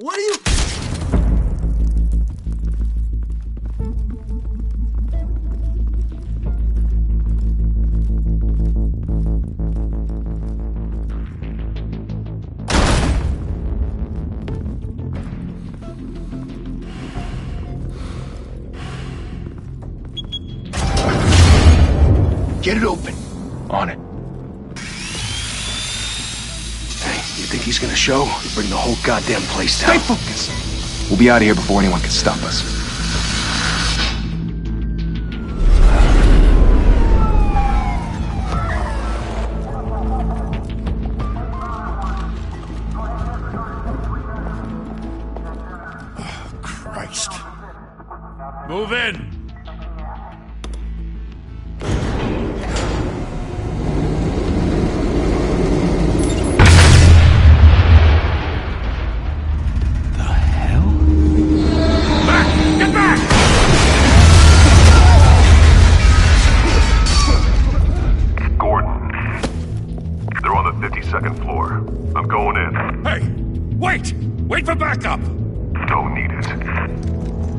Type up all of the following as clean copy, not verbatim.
What are you... Get it open. On it. Hey, you think he's gonna show? He'll bring the whole goddamn place down. Stay focused. We'll be out of here before anyone can stop us. Oh, Christ. Move in. Second floor. I'm going in. Hey! Wait! Wait for backup! Don't need it.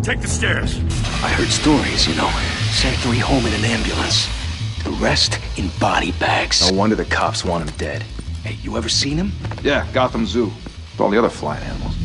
Take the stairs. I heard stories, you know. Sent 3 home in an ambulance. The rest in body bags. No wonder the cops want him dead. Hey, you ever seen him? Yeah, Gotham Zoo. With all the other flying animals.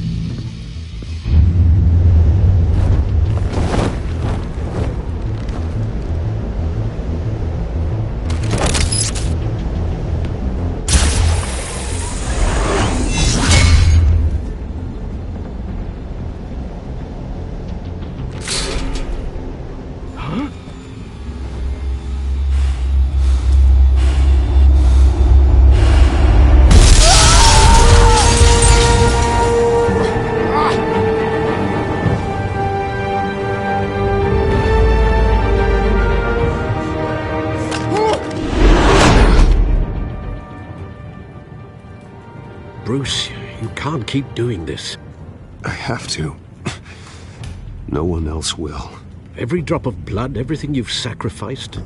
Bruce, you can't keep doing this. I have to. No one else will. Every drop of blood, everything you've sacrificed.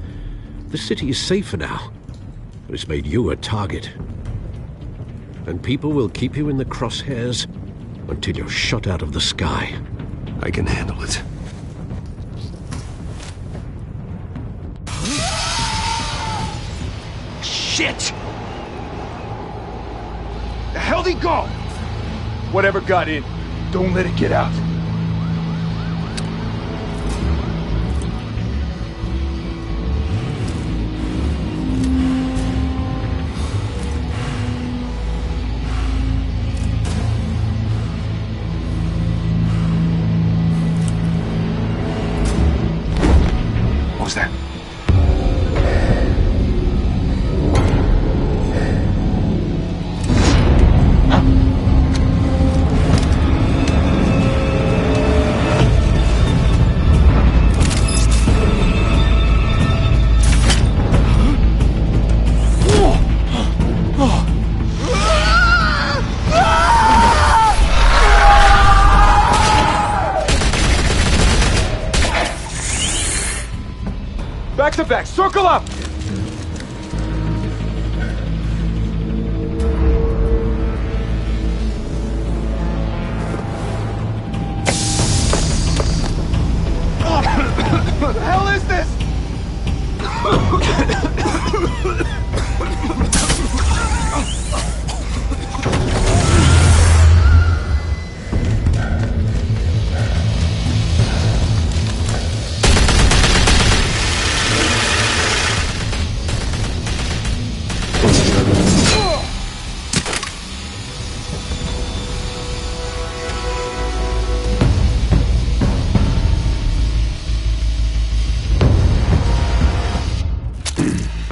The city is safer now. But it's made you a target. And people will keep you in the crosshairs until you're shot out of the sky. I can handle it. Shit! The hell'd he go? Whatever got in, don't let it get out. What was that? Back to back, circle up! What the hell is this?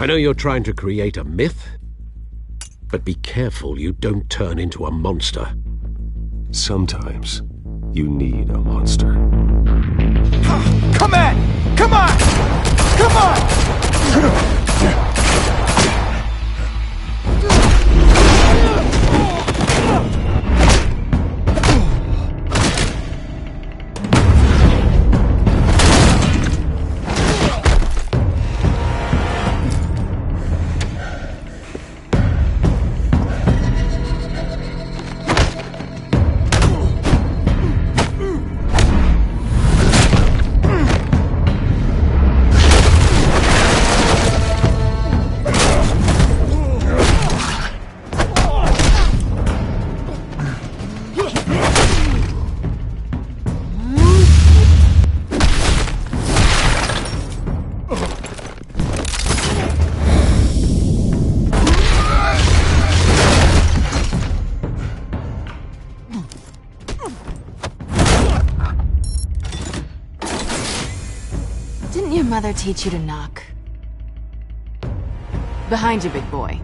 I know you're trying to create a myth, but be careful you don't turn into a monster. Sometimes you need a monster. Come on! Come on! Come on! mother teach you to knock? Behind you, big boy.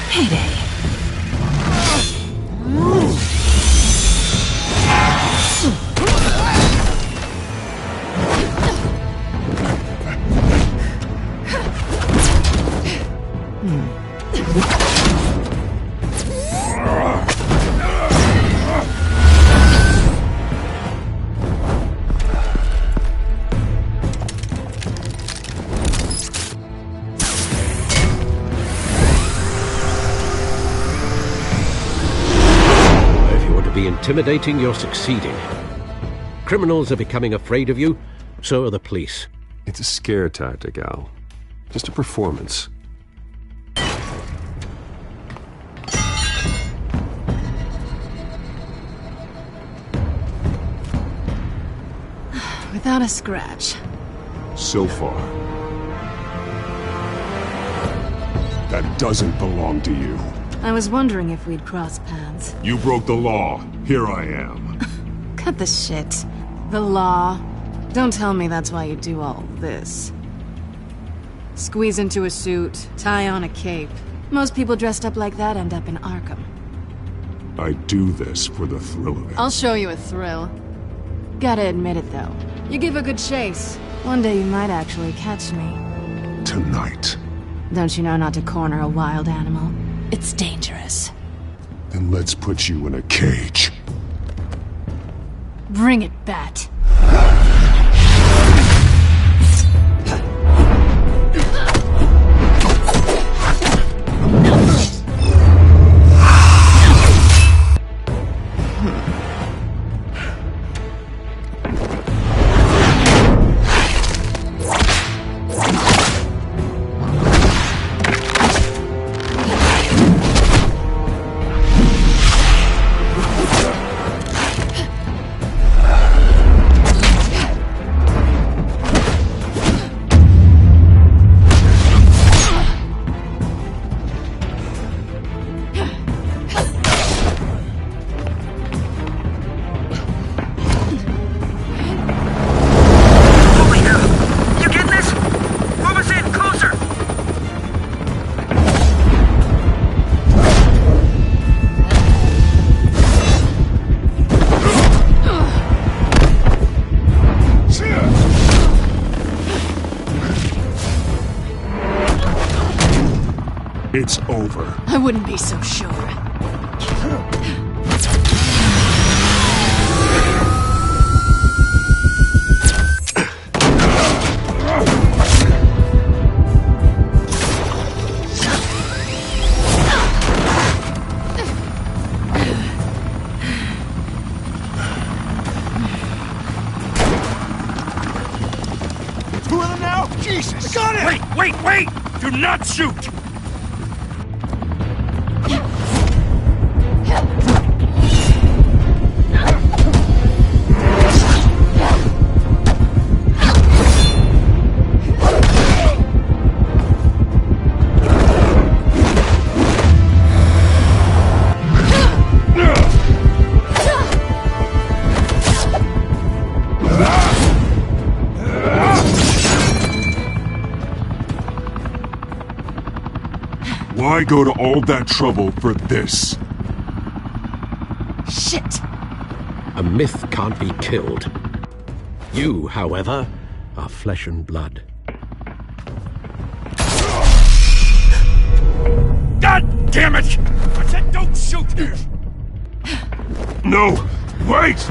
Heyday. Intimidating, you're succeeding. Criminals are becoming afraid of you, so are the police. It's a scare tactic, Al. Just a performance. Without a scratch. So far. That doesn't belong to you. I was wondering if we'd cross paths. You broke the law. Here I am. Cut the shit. The law. Don't tell me that's why you do all this. Squeeze into a suit, tie on a cape. Most people dressed up like that end up in Arkham. I do this for the thrill of it. I'll show you a thrill. Gotta admit it, though. You give a good chase. One day you might actually catch me. Tonight. Don't you know not to corner a wild animal? It's dangerous. Then let's put you in a cage. Bring it, Bat. It's over. I wouldn't be so sure. Two of them now? Jesus! Got it! Wait! Do not shoot! Why go to all that trouble for this? Shit! A myth can't be killed. You, however, are flesh and blood. God damn it! I said don't shoot! No! Wait!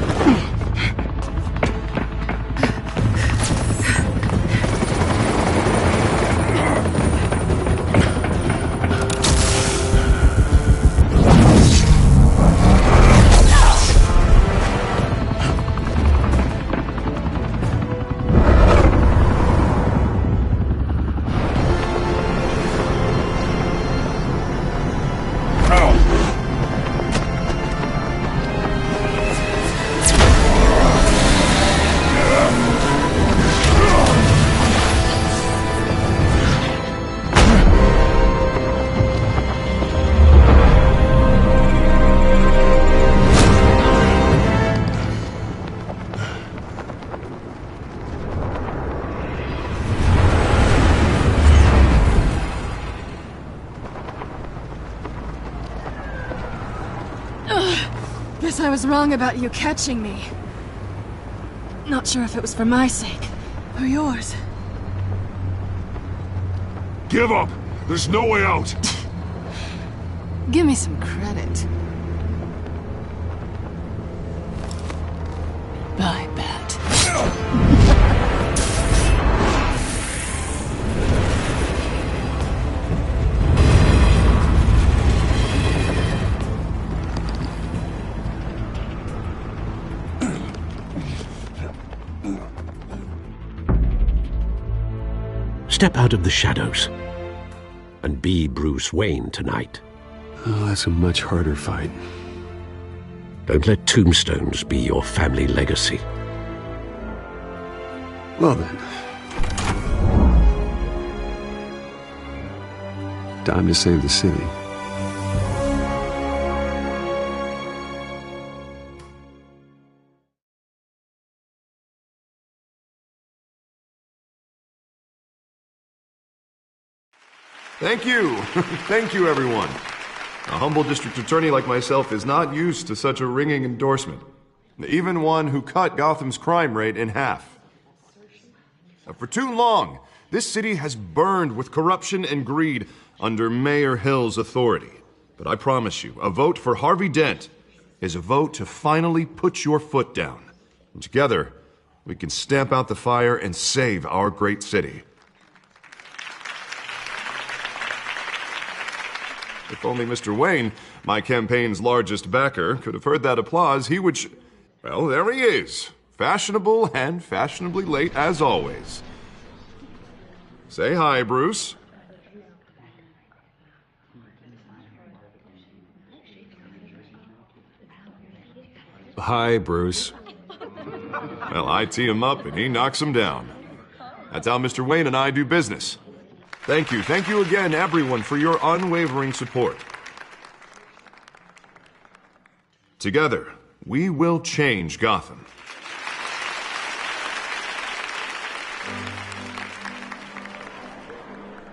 I was wrong about you catching me. Not sure if it was for my sake, or yours. Give up! There's no way out! Give me some credit. Bye, Bat. Step out of the shadows and be Bruce Wayne tonight. Oh, that's a much harder fight. Don't let tombstones be your family legacy. Well then. Time to save the city. Thank you. Thank you, everyone. A humble district attorney like myself is not used to such a ringing endorsement. Even one who cut Gotham's crime rate in half. For too long, this city has burned with corruption and greed under Mayor Hill's authority. But I promise you, a vote for Harvey Dent is a vote to finally put your foot down. And together, we can stamp out the fire and save our great city. If only Mr. Wayne, my campaign's largest backer, could have heard that applause, he would well, there he is. Fashionable and fashionably late as always. Say hi, Bruce. Hi, Bruce. Well, I tee him up and he knocks him down. That's how Mr. Wayne and I do business. Thank you again, everyone, for your unwavering support. Together, we will change Gotham.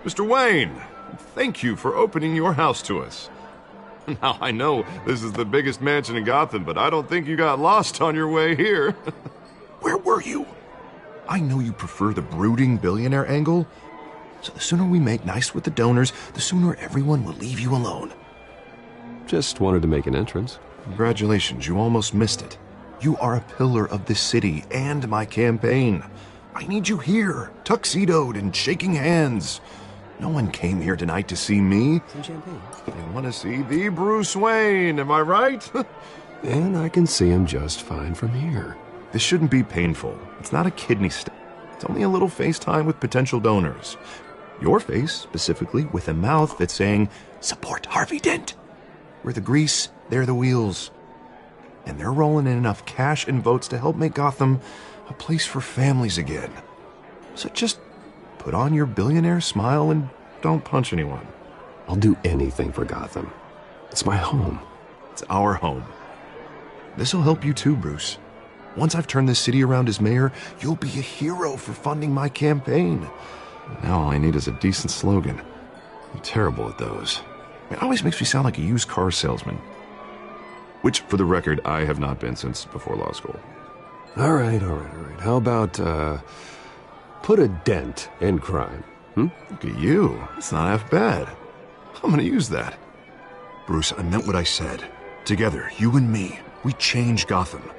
Mr. Wayne, thank you for opening your house to us. Now, I know this is the biggest mansion in Gotham, but I don't think you got lost on your way here. Where were you? I know you prefer the brooding billionaire angle, so the sooner we make nice with the donors, the sooner everyone will leave you alone. Just wanted to make an entrance. Congratulations, you almost missed it. You are a pillar of this city and my campaign. I need you here, tuxedoed and shaking hands. No one came here tonight to see me. Some champagne. They want to see the Bruce Wayne, am I right? And I can see him just fine from here. This shouldn't be painful. It's not a kidney stone. It's only a little FaceTime with potential donors. Your face, specifically, with a mouth that's saying, support Harvey Dent. We're the grease, they're the wheels. And they're rolling in enough cash and votes to help make Gotham a place for families again. So just put on your billionaire smile and don't punch anyone. I'll do anything for Gotham. It's my home. It's our home. This'll help you too, Bruce. Once I've turned this city around as mayor, you'll be a hero for funding my campaign. Now all I need is a decent slogan. I'm terrible at those. It always makes me sound like a used car salesman. Which, for the record, I have not been since before law school. All right. How about, put a dent in crime? Look at you. It's not half bad. I'm gonna use that. Bruce, I meant what I said. Together, you and me, we change Gotham.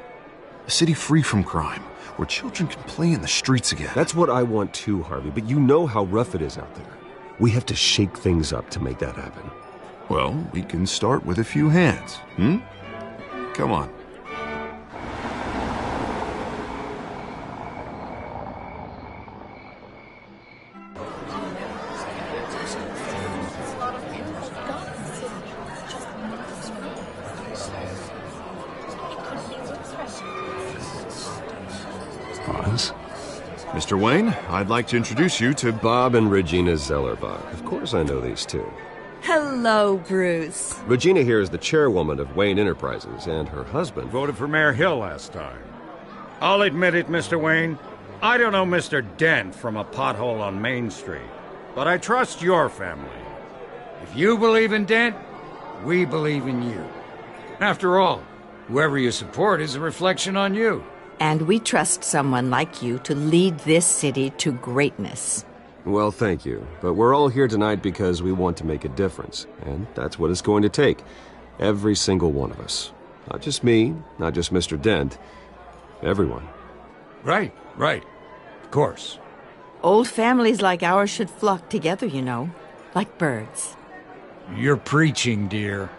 A city free from crime, where children can play in the streets again. That's what I want too, Harvey, but you know how rough it is out there. We have to shake things up to make that happen. Well, we can start with a few hands, Come on. Mr. Wayne, I'd like to introduce you to Bob and Regina Zellerbach. Of course I know these two. Hello, Bruce. Regina here is the chairwoman of Wayne Enterprises, and her husband Voted for Mayor Hill last time. I'll admit it, Mr. Wayne. I don't know Mr. Dent from a pothole on Main Street, but I trust your family. If you believe in Dent, we believe in you. After all, Whoever you support is a reflection on you. And we trust someone like you to lead this city to greatness. Well, thank you. But we're all here tonight because we want to make a difference. And that's what it's going to take. Every single one of us. Not just me, not just Mr. Dent. Everyone. Right. Of course. Old families like ours should flock together, you know. Like birds. You're preaching, dear.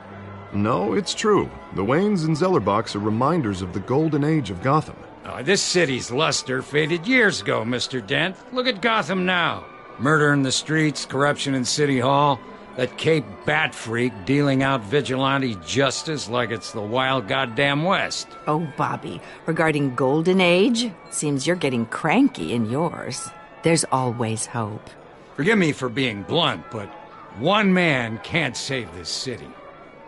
No, it's true. The Waynes and Zellerbachs are reminders of the golden age of Gotham. This city's luster faded years ago, Mr. Dent. Look at Gotham now. Murder in the streets, corruption in City Hall, that Cape Bat freak dealing out vigilante justice like it's the wild goddamn West. Oh, Bobby, regarding Golden Age, seems you're getting cranky in yours. There's always hope. Forgive me for being blunt, but one man can't save this city.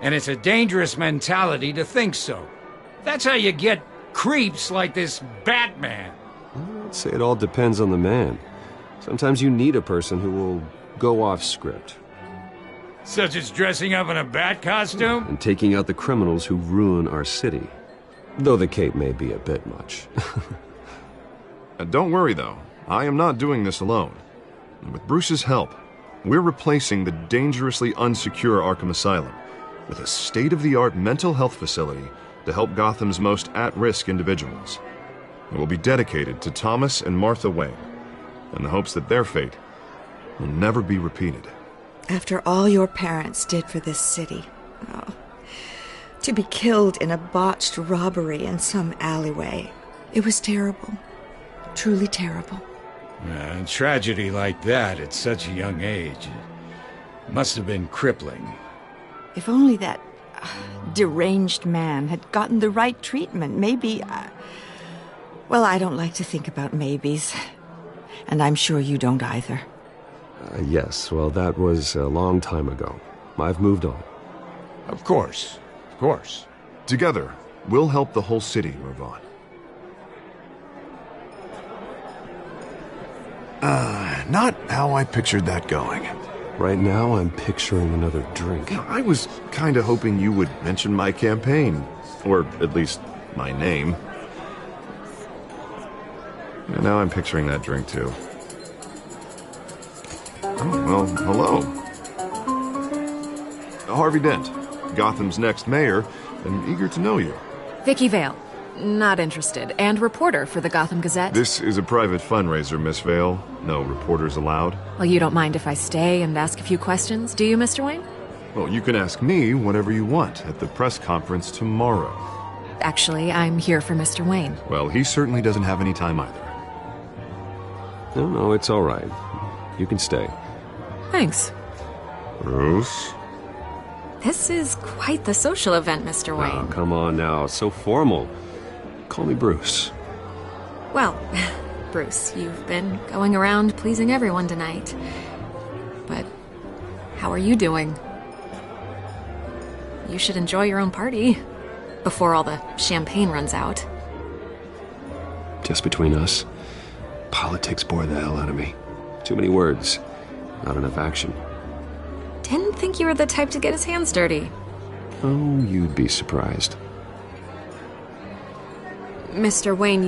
And it's a dangerous mentality to think so. That's how you get creeps like this Batman. I'd say it all depends on the man. Sometimes you need a person who will go off script. Such as dressing up in a bat costume? And taking out the criminals who ruin our city. Though the cape may be a bit much. Don't worry, though. I am not doing this alone. With Bruce's help, we're replacing the dangerously unsecure Arkham Asylum with a state-of-the-art mental health facility to help Gotham's most at-risk individuals. It will be dedicated to Thomas and Martha Wayne, in the hopes that their fate will never be repeated. After all your parents did for this city, to be killed in a botched robbery in some alleyway, it was terrible. Truly terrible. A tragedy like that at such a young age must have been crippling. If only that deranged man had gotten the right treatment, maybe... well, I don't like to think about maybes. And I'm sure you don't either. Yes, well, that was a long time ago. I've moved on. Of course. Together, we'll help the whole city move on. Not how I pictured that going. Right now, I'm picturing another drink. I was kinda hoping you would mention my campaign. Or at least, my name. And now I'm picturing that drink, too. Oh, well, hello. Harvey Dent, Gotham's next mayor, and eager to know you. Vicky Vale. Not interested. And reporter for the Gotham Gazette. This is a private fundraiser, Miss Vale. No reporters allowed. Well, you don't mind if I stay and ask a few questions, do you, Mr. Wayne? Well, you can ask me whatever you want at the press conference tomorrow. Actually, I'm here for Mr. Wayne. Well, he certainly doesn't have any time either. No, it's all right. You can stay. Thanks. Bruce? This is quite the social event, Mr. Wayne. Oh, come on now. So formal. Call me Bruce. Well, Bruce, you've been going around pleasing everyone tonight. But how are you doing? You should enjoy your own party before all the champagne runs out. Just between us, politics bore the hell out of me. Too many words, not enough action. Didn't think you were the type to get his hands dirty. Oh, you'd be surprised. Mr. Wayne,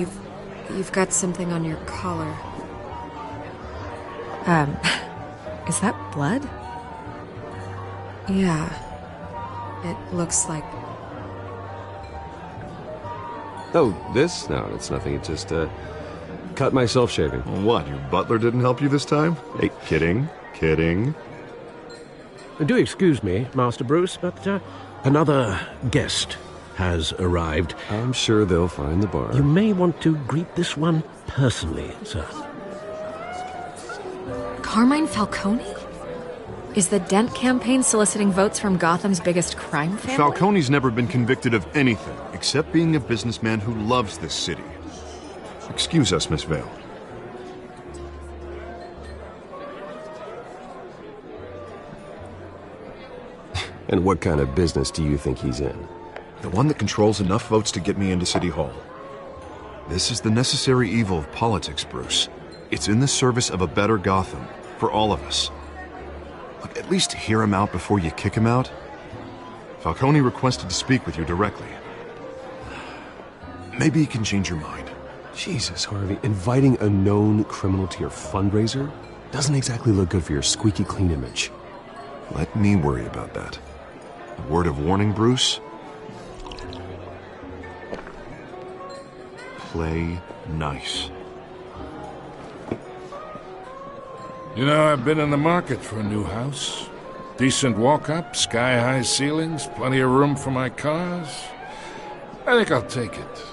you've got something on your collar. Is that blood? Yeah. It looks like... Oh, this? No, it's nothing. It just, cut myself shaving. What, your butler didn't help you this time? Hey, kidding. Do excuse me, Master Bruce, but another guest has arrived. I'm sure they'll find the bar. You may want to greet this one personally, sir. Carmine Falcone? Is the Dent campaign soliciting votes from Gotham's biggest crime family? Falcone's never been convicted of anything except being a businessman who loves this city. Excuse us, Miss Vale. And what kind of business do you think he's in? The one that controls enough votes to get me into City Hall. This is the necessary evil of politics, Bruce. It's in the service of a better Gotham, for all of us. Look, at least hear him out before you kick him out. Falcone requested to speak with you directly. Maybe he can change your mind. Jesus, Harvey, inviting a known criminal to your fundraiser doesn't exactly look good for your squeaky clean image. Let me worry about that. A word of warning, Bruce? Play nice. You know, I've been in the market for a new house. Decent walk-up, sky-high ceilings, plenty of room for my cars. I think I'll take it.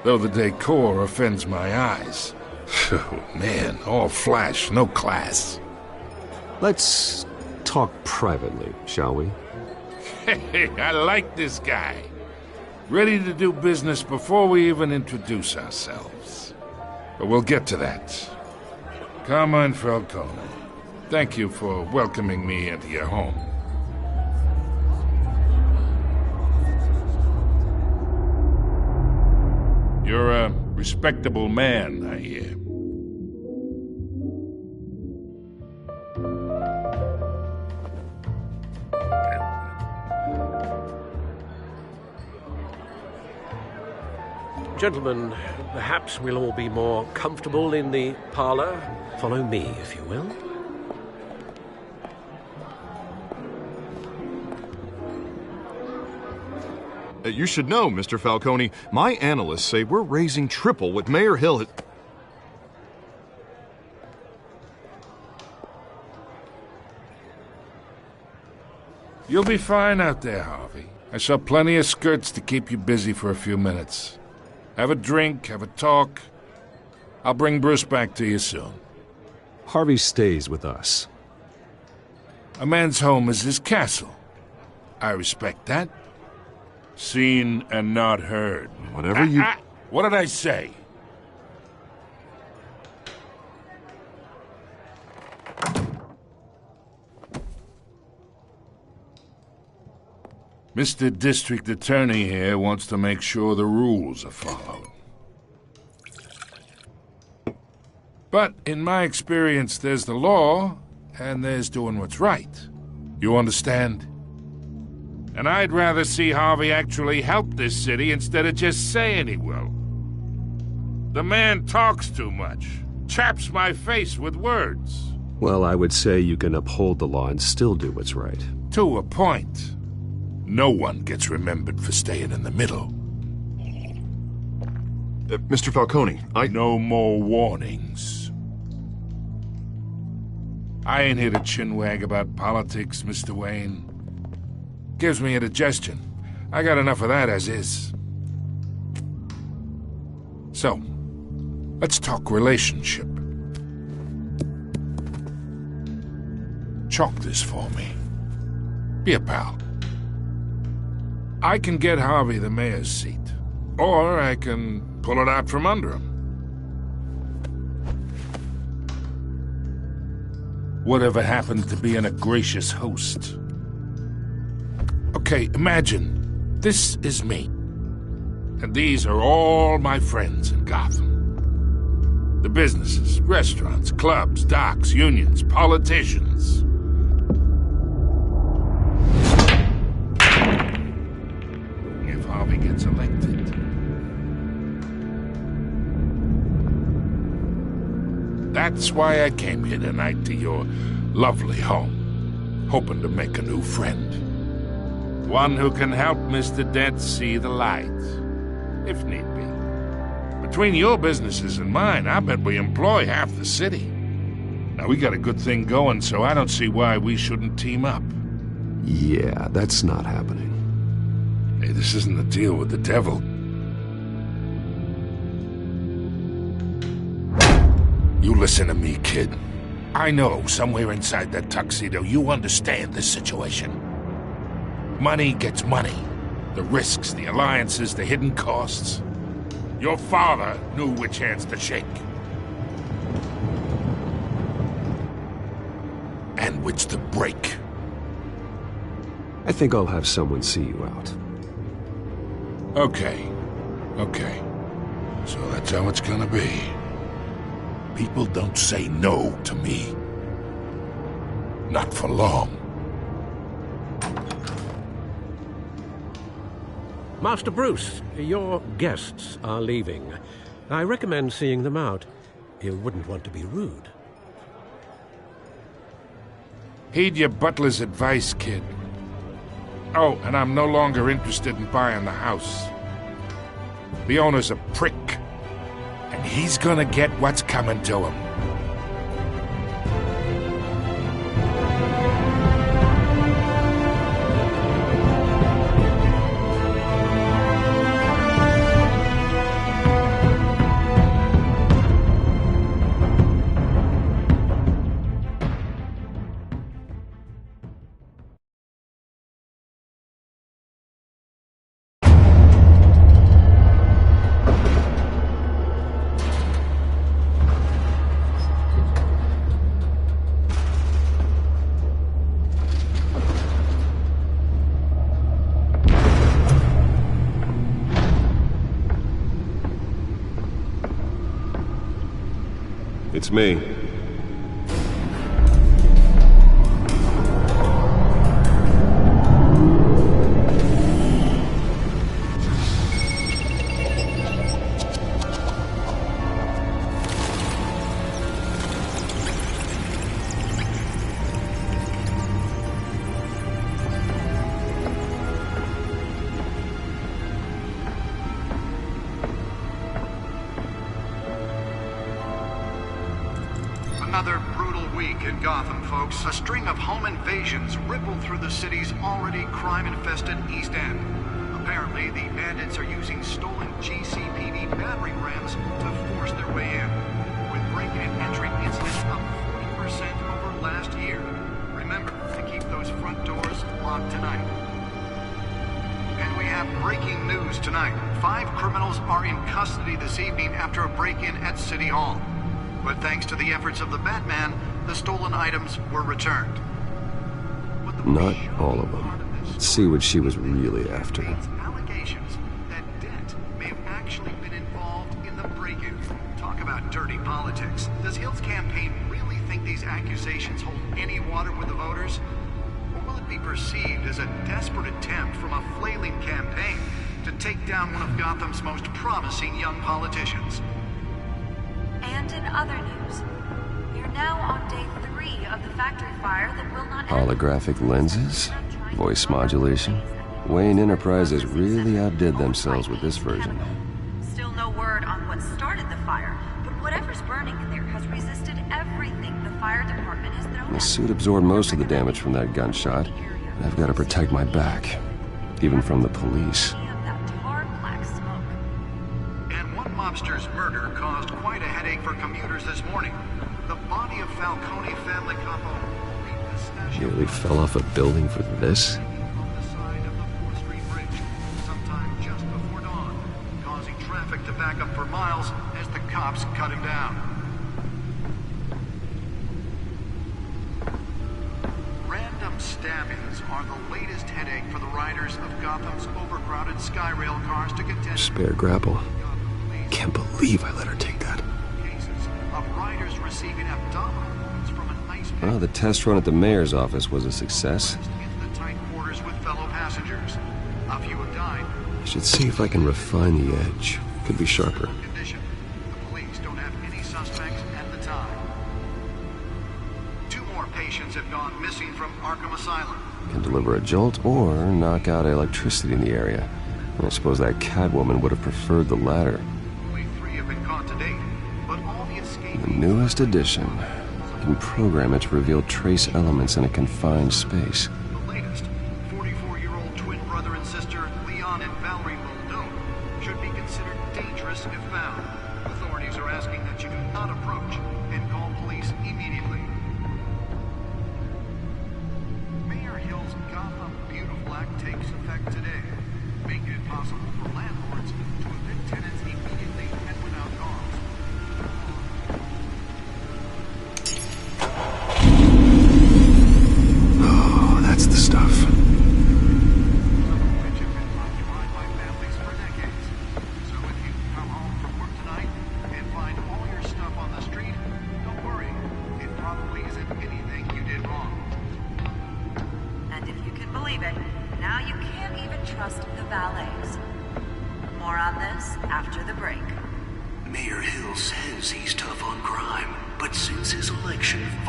Though the decor offends my eyes. Oh, man, all flash, no class. Let's talk privately, shall we? Hey, I like this guy. Ready to do business before we even introduce ourselves. But we'll get to that. Carmine Falcone, thank you for welcoming me into your home. You're a respectable man, I hear. Gentlemen, perhaps we'll all be more comfortable in the parlor. Follow me, if you will. You should know, Mr. Falcone, my analysts say we're raising triple what Mayor Hill has... You'll be fine out there, Harvey. I saw plenty of skirts to keep you busy for a few minutes. Have a drink, have a talk. I'll bring Bruce back to you soon. Harvey stays with us. A man's home is his castle. I respect that. Seen and not heard. Whatever you... What did I say? Mr. District Attorney here wants to make sure the rules are followed. But in my experience, there's the law, and there's doing what's right. You understand? And I'd rather see Harvey actually help this city instead of just saying he will. The man talks too much, chaps my face with words. Well, I would say you can uphold the law and still do what's right. To a point. No one gets remembered for staying in the middle. Mr. Falcone, No more warnings. I ain't here to chinwag about politics, Mr. Wayne. Gives me indigestion. I got enough of that as is. So, let's talk relationship. Chalk this for me. Be a pal. I can get Harvey the mayor's seat, or I can pull it out from under him. Whatever happens to being a gracious host? Okay, imagine this is me, and these are all my friends in Gotham. The businesses, restaurants, clubs, docks, unions, politicians. If Harvey gets elected. That's why I came here tonight to your lovely home, hoping to make a new friend. One who can help Mr. Dent see the light, if need be. Between your businesses and mine, I bet we employ half the city. Now, we got a good thing going, so I don't see why we shouldn't team up. Yeah, that's not happening. Hey, this isn't a deal with the devil. You listen to me, kid. I know somewhere inside that tuxedo you understand this situation. Money gets money. The risks, the alliances, the hidden costs. Your father knew which hands to shake. And which to break. I think I'll have someone see you out. Okay. So that's how it's gonna be. People don't say no to me. Not for long. Master Bruce, your guests are leaving. I recommend seeing them out. You wouldn't want to be rude. Heed your butler's advice, kid. Oh, and I'm no longer interested in buying the house. The owner's a prick, and he's gonna get what's coming to him. It's me. Another brutal week in Gotham, folks. A string of home invasions rippled through the city's already crime-infested East End. Apparently, the bandits are using stolen GCPD battering rams to force their way in, with break-in and entry incidents up 40% over last year. Remember to keep those front doors locked tonight. And we have breaking news tonight. 5 criminals are in custody this evening after a break-in at City Hall. But thanks to the efforts of the Batman, the stolen items were returned. Not all of them. Let's see what she was really after. Allegations that Dent may have actually been involved in the break-in. Talk about dirty politics. Does Hill's campaign really think these accusations hold any water with the voters? Or will it be perceived as a desperate attempt from a flailing campaign to take down one of Gotham's most promising young politicians? And in other news, we're now on day 3 of the factory fire that will not end. Holographic lenses? Voice modulation? Wayne Enterprises really outdid themselves with this version. Still no word on what started the fire, but whatever's burning in there has resisted everything the fire department has thrown The at suit absorbed most of the damage from that gunshot, and I've got to protect my back, even from the police. Mobster's murder caused quite a headache for commuters this morning. The body of Falcone family couple Nearly fell off a building for this? on the side of the 4th Street Bridge sometime just before dawn, causing traffic to back up for miles as the cops cut him down. Random stabbings are the latest headache for the riders of Gotham's overcrowded Skyrail cars to contend. Spare grapple. Can't believe I let her take that. Of riders receiving abdominal wounds from an ice pick Well, the test run at the mayor's office was a success. into the tight quarters with fellow passengers. A few have died. I should see if I can refine the edge. Could be sharper. Condition. The police don't have any suspects at the time. 2 more patients have gone missing from Arkham Asylum. Can deliver a jolt or knock out electricity in the area. I suppose that Catwoman would have preferred the latter. Only 3 have been caught to date, but all the escaped. The newest addition. You can program it to reveal trace elements in a confined space. The latest, 44-year-old twin brother and sister Leon and Valerie Muldoon should be considered dangerous if found. Authorities are asking that you do not approach and call police immediately. Mayor Hill's Gotham Beautiful Act takes effect today, making it possible for landlords to evict tenants immediately and without cause. Oh, that's the stuff.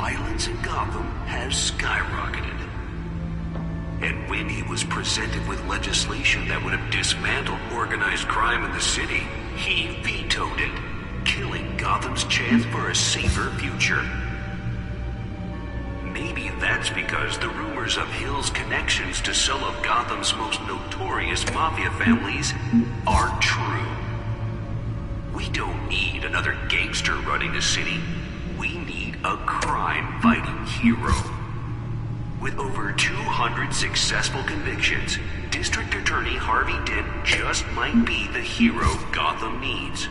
violence in Gotham has skyrocketed. And when he was presented with legislation that would have dismantled organized crime in the city, he vetoed it, killing Gotham's chance for a safer future. Maybe that's because the rumors of Hill's connections to some of Gotham's most notorious mafia families are true. We don't need another gangster running the city. We need a crime-fighting hero. With over 200 successful convictions, District Attorney Harvey Dent just might be the hero Gotham needs.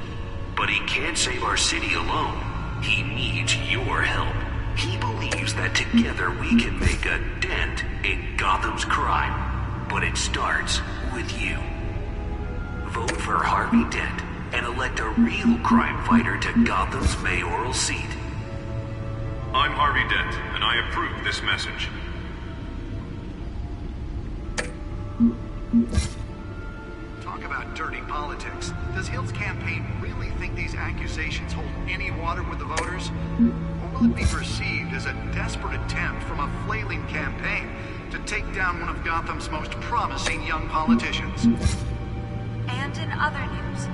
But he can't save our city alone. He needs your help. He believes that together we can make a dent in Gotham's crime. But it starts with you. Vote for Harvey Dent and elect a real crime fighter to Gotham's mayoral seat. I'm Harvey Dent, and I approve this message. Talk about dirty politics. Does Hill's campaign really think these accusations hold any water with the voters? Or will it be perceived as a desperate attempt from a flailing campaign to take down one of Gotham's most promising young politicians? And in other news,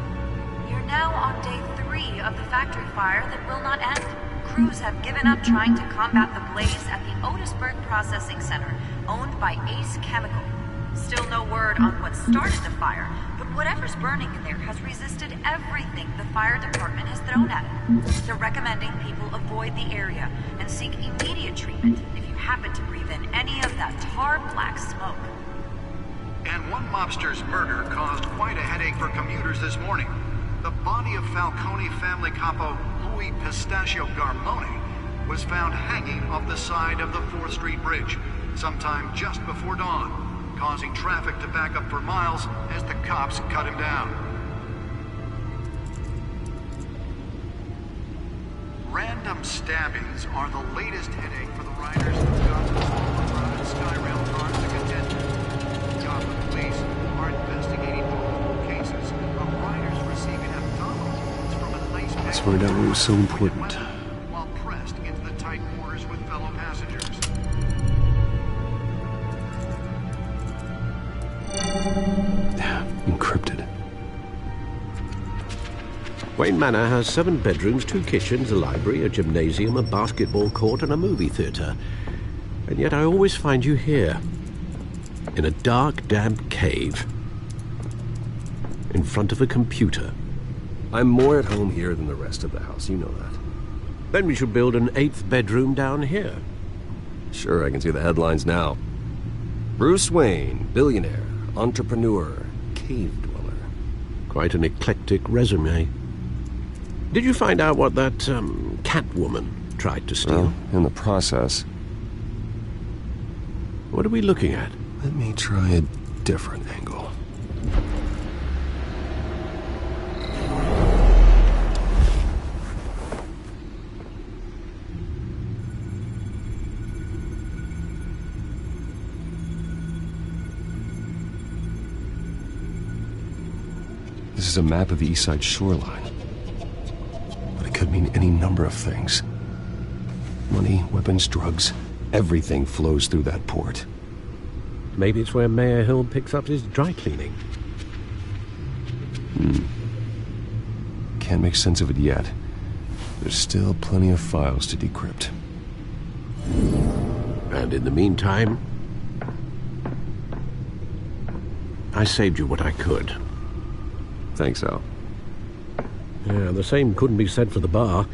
you're now on day 3 of the factory fire that will not end. Crews have given up trying to combat the blaze at the Otisburg Processing Center, owned by Ace Chemical. Still no word on what started the fire, but whatever's burning in there has resisted everything the fire department has thrown at it. They're recommending people avoid the area and seek immediate treatment if you happen to breathe in any of that tar-black smoke. And one mobster's murder caused quite a headache for commuters this morning. The body of Falcone family capo Louis Pistachio Garmone was found hanging off the side of the 4th Street Bridge sometime just before dawn, causing traffic to back up for miles as the cops cut him down. Random stabbings are the latest headache for the riders of Gotham's overcrowded Skyrail cars to contend with. Gotham police are investigating multiple cases of riders receiving abdominal wounds from a nice Let's find out what was so important. while pressed into the tight quarters with fellow passengers. Encrypted. Wayne Manor has 7 bedrooms, 2 kitchens, a library, a gymnasium, a basketball court, and a movie theater. And yet I always find you here, in a dark, damp cave, in front of a computer. I'm more at home here than the rest of the house, you know that. Then we should build an 8th bedroom down here. Sure, I can see the headlines now. Bruce Wayne, billionaire, entrepreneur, cave dweller. Quite an eclectic resume. Did you find out what that, Catwoman tried to steal? Well, in the process. What are we looking at? Let me try a different angle. This is a map of the East Side shoreline. But it could mean any number of things. Money, weapons, drugs, everything flows through that port. Maybe it's where Mayor Hill picks up his dry cleaning. Can't make sense of it yet. There's still plenty of files to decrypt. And in the meantime, I saved you what I could. Thanks, Al. Yeah, the same couldn't be said for the bar.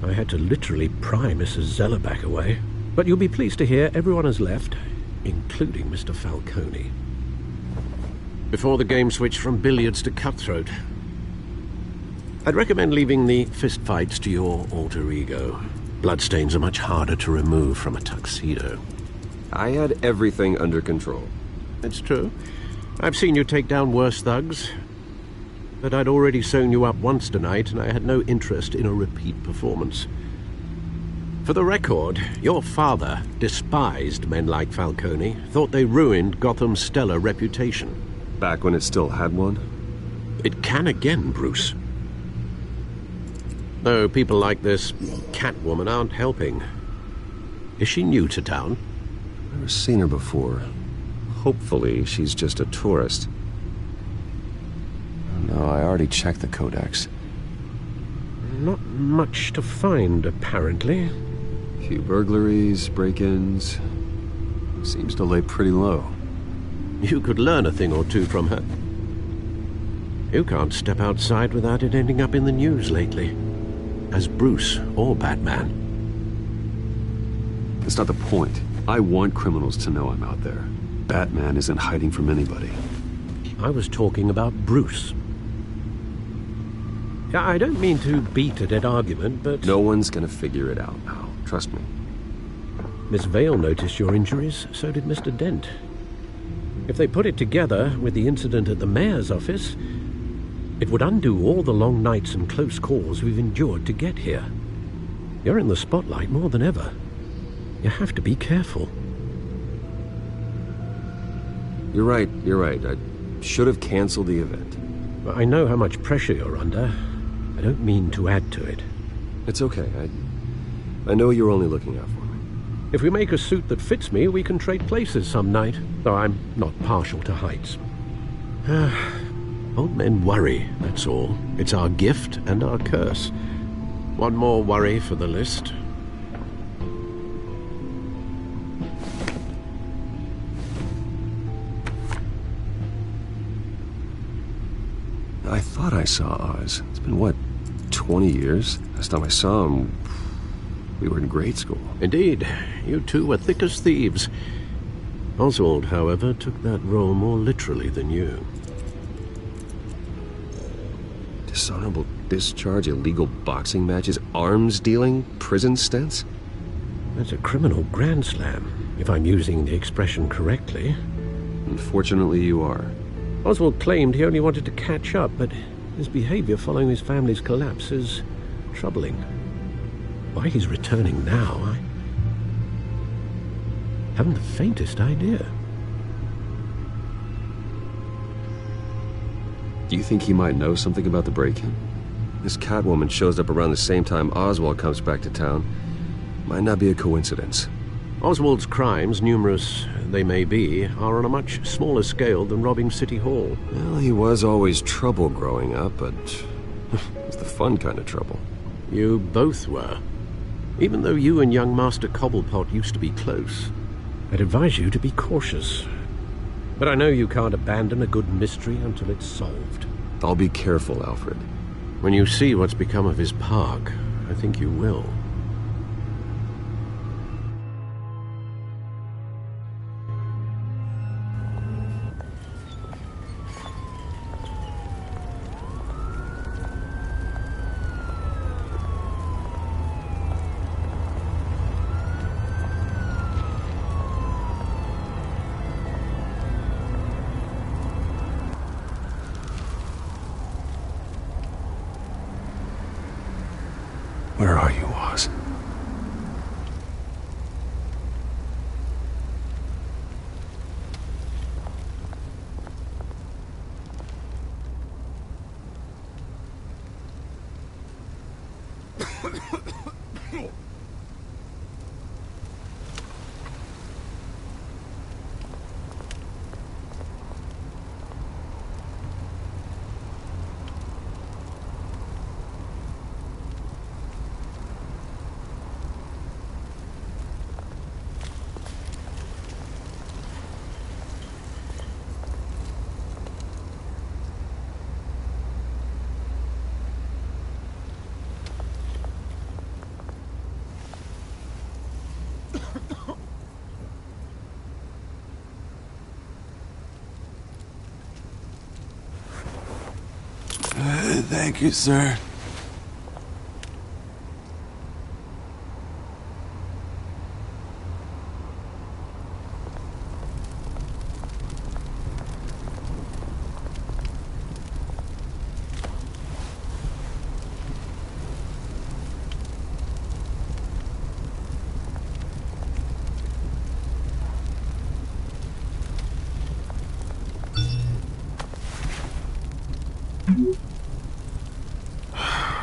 I had to literally pry Mrs. Zellerback away. But you'll be pleased to hear everyone has left, including Mr. Falcone. Before the game switched from billiards to cutthroat. I'd recommend leaving the fistfights to your alter ego. Bloodstains are much harder to remove from a tuxedo. I had everything under control. It's true. I've seen you take down worse thugs. But I'd already sewn you up once tonight, and I had no interest in a repeat performance. For the record, your father despised men like Falcone, thought they ruined Gotham's stellar reputation. Back when it still had one? It can again, Bruce. Though people like this Catwoman aren't helping. Is she new to town? Never seen her before. Hopefully, she's just a tourist. No, I already checked the codex. Not much to find, apparently. Few burglaries, break-ins. Seems to lay pretty low. You could learn a thing or two from her. You can't step outside without it ending up in the news lately. As Bruce or Batman. That's not the point. I want criminals to know I'm out there. Batman isn't hiding from anybody. I was talking about Bruce. I don't mean to beat a dead argument, but... No one's gonna figure it out, pal. Trust me. Miss Vale noticed your injuries, so did Mr. Dent. If they put it together with the incident at the mayor's office, it would undo all the long nights and close calls we've endured to get here. You're in the spotlight more than ever. You have to be careful. You're right. I should have canceled the event. I know how much pressure you're under. I don't mean to add to it. It's okay. I know you're only looking out for me. If we make a suit that fits me, we can trade places some night, though I'm not partial to heights. Old men worry, that's all. It's our gift and our curse. One more worry for the list. I thought I saw Oz. It's been, what, 20 years? Last time I saw him, we were in grade school. Indeed. You two were thick as thieves. Oswald, however, took that role more literally than you. Dishonorable discharge, illegal boxing matches, arms dealing, prison stints? That's a criminal grand slam, if I'm using the expression correctly. Unfortunately, you are. Oswald claimed he only wanted to catch up, but his behavior following his family's collapse is troubling. Why he's returning now, I haven't the faintest idea. Do you think he might know something about the break-in? This Catwoman shows up around the same time Oswald comes back to town. Might not be a coincidence. Oswald's crimes, numerous they may be, are on a much smaller scale than robbing City Hall. Well, he was always trouble growing up, but it was the fun kind of trouble. You both were. Even though you and young Master Cobblepot used to be close, I'd advise you to be cautious. But I know you can't abandon a good mystery until it's solved. I'll be careful, Alfred. When you see what's become of his park, I think you will. Where are you, Oz? Thank you, sir.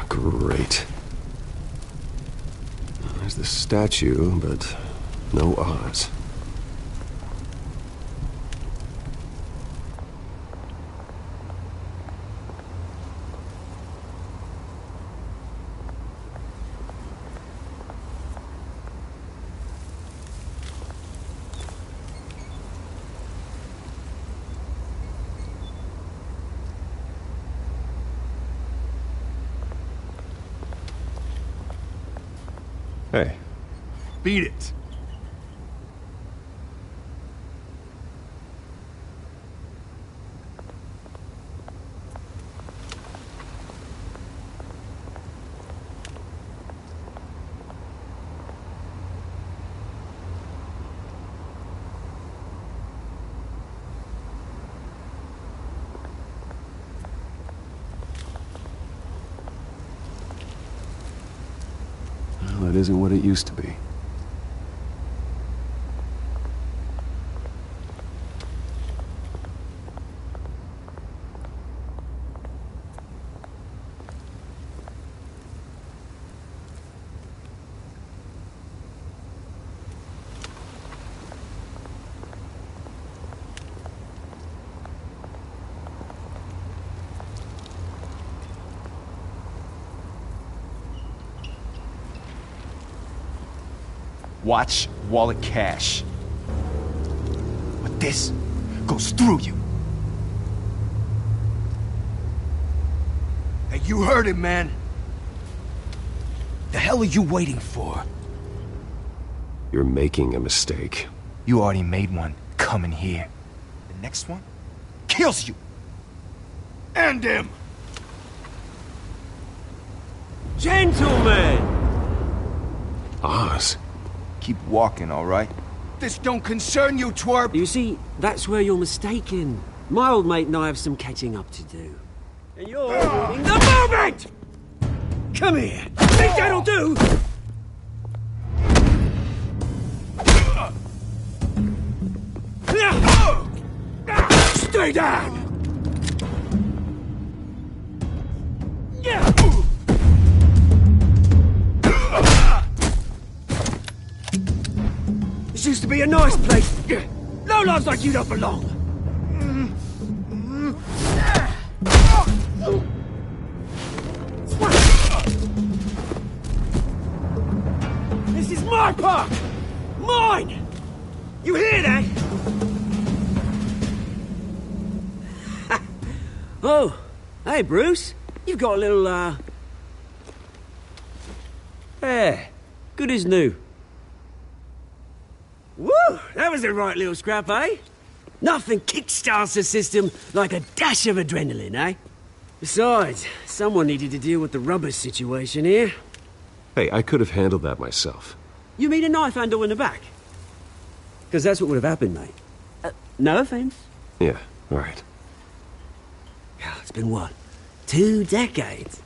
Great. There's the statue, but No Oz. Hey. Beat it. Well, it isn't what it used to be. Watch wallet cash. But this goes through you. Hey, you heard it, man. The hell are you waiting for? You're making a mistake. You already made one coming here. The next one kills you. And him. Gentlemen! Oz. Keep walking, all right? This don't concern you, twerp! You see, that's where you're mistaken. My old mate and I have some catching up to do. And you're ruining the moment! Come here! Think that'll do? Stay down! This used to be a nice place. Lowlifes like you don't belong. This is my park! Mine! You hear that? Oh, hey Bruce. You've got a little, There. Good as new. Woo! That was a right little scrap, eh? Nothing kickstarts the system like a dash of adrenaline, eh? Besides, someone needed to deal with the rubber situation here. Hey, I could have handled that myself. You mean a knife handle in the back? Because that's what would have happened, mate. No offense. Yeah, all right. Yeah, it's been what? 2 decades?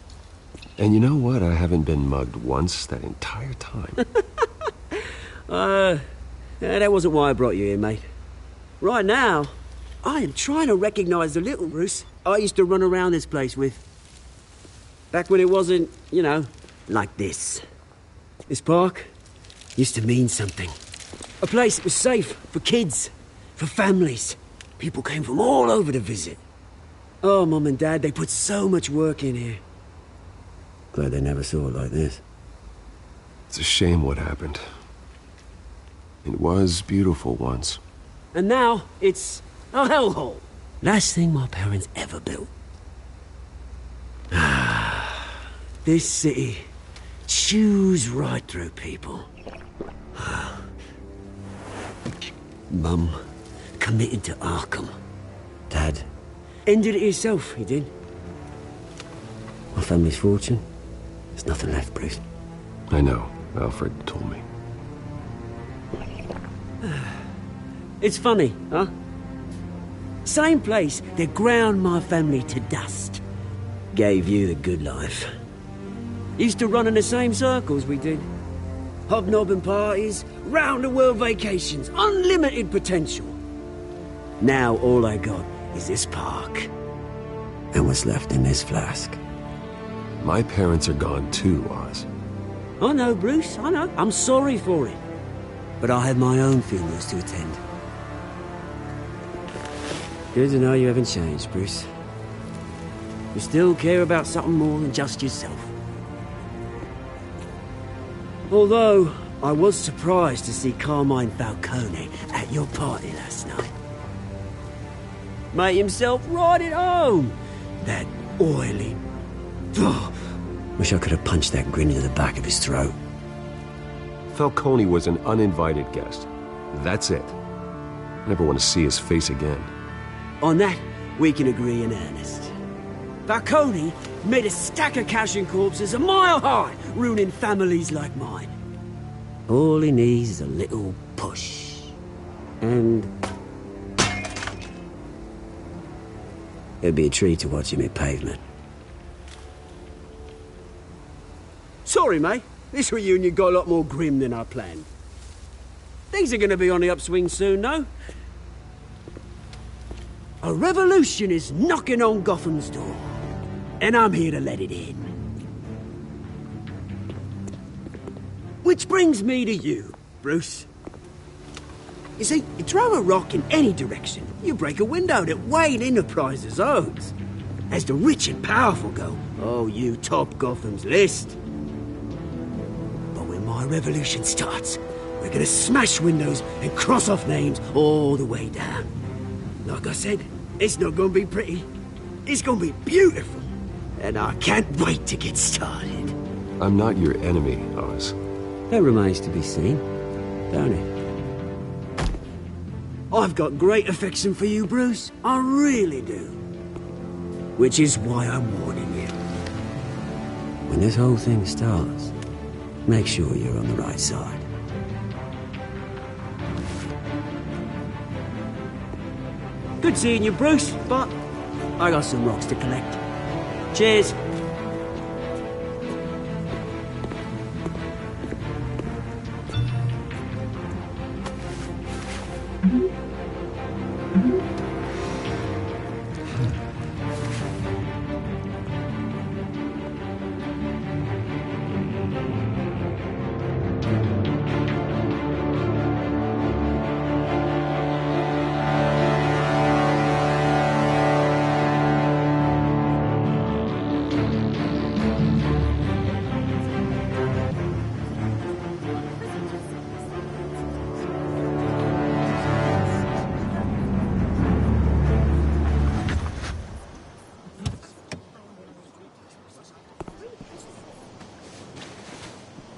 And you know what? I haven't been mugged once that entire time. That wasn't why I brought you here, mate. Right now, I am trying to recognize the little Bruce I used to run around this place with. Back when it wasn't, you know, like this. This park used to mean something. A place that was safe for kids, for families. People came from all over to visit. Oh, Mum and Dad, they put so much work in here. Glad they never saw it like this. It's a shame what happened. It was beautiful once. And now, it's a hellhole. Last thing my parents ever built. This city chews right through people. Mum committed to Arkham. Dad ended it himself, he did. My family's fortune, there's nothing left, Bruce. I know. Alfred told me. It's funny, huh? Same place that ground my family to dust. Gave you the good life. Used to run in the same circles we did. Hobnobbing parties, round-the-world vacations, unlimited potential. Now all I got is this park. And what's left in this flask. My parents are gone too, Oz. I know, Bruce, I know. I'm sorry for it. but I have my own funerals to attend. Good to know you haven't changed, Bruce. You still care about something more than just yourself. Although, I was surprised to see Carmine Falcone at your party last night. Made himself right at home. That oily... Oh, wish I could have punched that grin into the back of his throat. Falcone was an uninvited guest. That's it. Never want to see his face again. On that, we can agree in earnest. Falcone made a stack of cash and corpses a mile high, ruining families like mine. All he needs is a little push. And... it'd be a treat to watch him hit pavement. Sorry, mate. This reunion got a lot more grim than I planned. Things are gonna be on the upswing soon, though. A revolution is knocking on Gotham's door, and I'm here to let it in. Which brings me to you, Bruce. You see, you throw a rock in any direction, you break a window that Wayne Enterprises owns. As the rich and powerful go, oh, you top Gotham's list. But when my revolution starts, we're gonna smash windows and cross off names all the way down. Like I said, it's not gonna be pretty. It's gonna be beautiful. And I can't wait to get started. I'm not your enemy, Oz. That remains to be seen, don't it? I've got great affection for you, Bruce. I really do. Which is why I'm warning you. When this whole thing starts, make sure you're on the right side. Good seeing you, Bruce, but I got some rocks to collect. Cheers.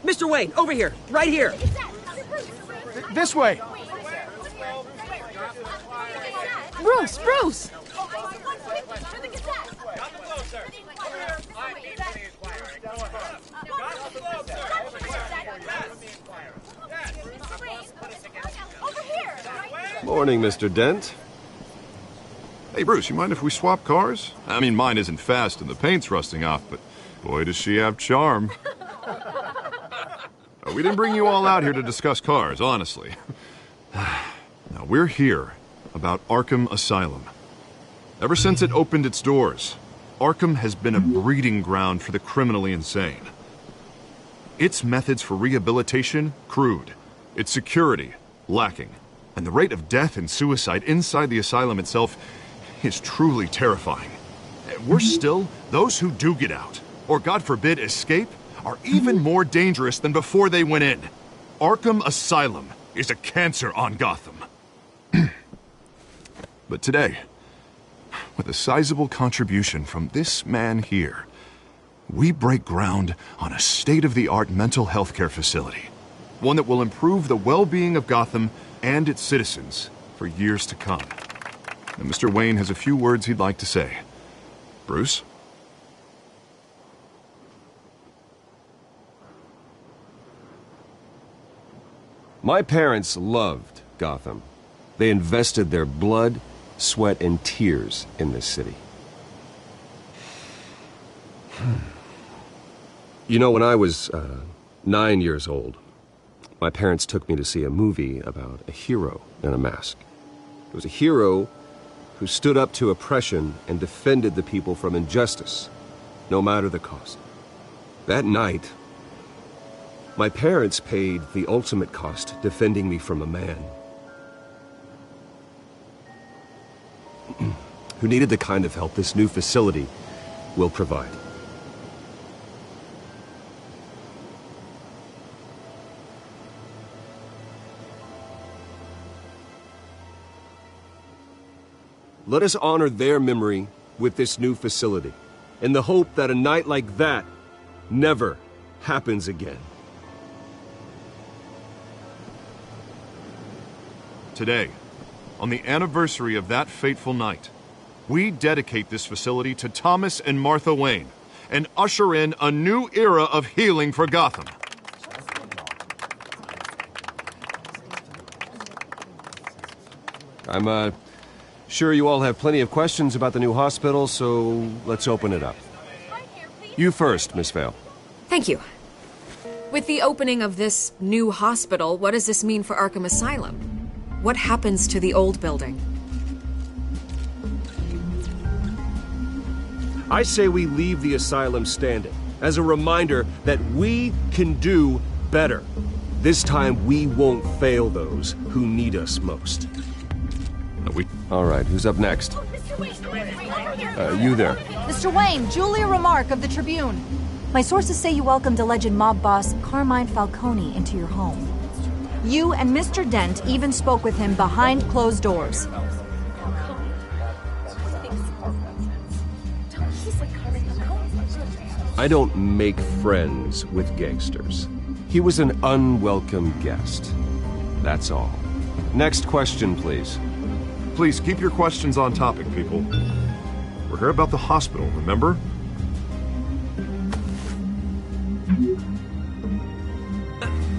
Mr. Wayne, over here, right here. This way. Bruce, Bruce! Morning, Mr. Dent. Hey, Bruce, you mind if we swap cars? I mean, mine isn't fast and the paint's rusting off, but boy, does she have charm. We didn't bring you all out here to discuss cars, honestly. Now, we're here about Arkham Asylum. Ever since it opened its doors, Arkham has been a breeding ground for the criminally insane. Its methods for rehabilitation, crude. Its security, lacking. And the rate of death and suicide inside the asylum itself is truly terrifying. Worse still, those who do get out, or God forbid, escape, are even more dangerous than before they went in. Arkham Asylum is a cancer on Gotham. But today, with a sizable contribution from this man here, we break ground on a state-of-the-art mental health care facility. One that will improve the well-being of Gotham and its citizens for years to come. And Mr. Wayne has a few words he'd like to say. Bruce? My parents loved Gotham. They invested their blood, sweat, and tears in this city. You know, when I was 9 years old, my parents took me to see a movie about a hero in a mask. It was a hero who stood up to oppression and defended the people from injustice, no matter the cost. That night, My parents paid the ultimate cost defending me from a man who needed the kind of help this new facility will provide. Let us honor their memory with this new facility, in the hope that a night like that never happens again. Today, on the anniversary of that fateful night, we dedicate this facility to Thomas and Martha Wayne and usher in a new era of healing for Gotham. I'm, sure you all have plenty of questions about the new hospital, so let's open it up. You first, Miss Vale. Thank you. With the opening of this new hospital, what does this mean for Arkham Asylum? What happens to the old building? I say we leave the asylum standing, as a reminder that we can do better. This time we won't fail those who need us most. All right, who's up next? You there. Mr. Wayne, Julia Remark of the Tribune. My sources say you welcomed alleged mob boss Carmine Falcone into your home. You and Mr. Dent even spoke with him behind closed doors. I don't make friends with gangsters. He was an unwelcome guest. That's all. Next question, please. Please keep your questions on topic, people. We're here about the hospital, remember?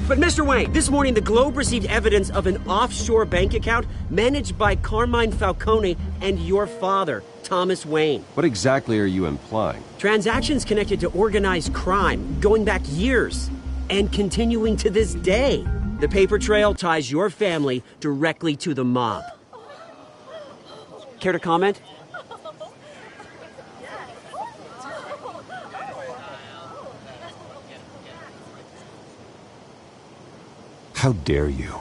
But Mr. Wayne, this morning the Globe received evidence of an offshore bank account managed by Carmine Falcone and your father, Thomas Wayne. What exactly are you implying? Transactions connected to organized crime, going back years, and continuing to this day. The paper trail ties your family directly to the mob. Care to comment? How dare you?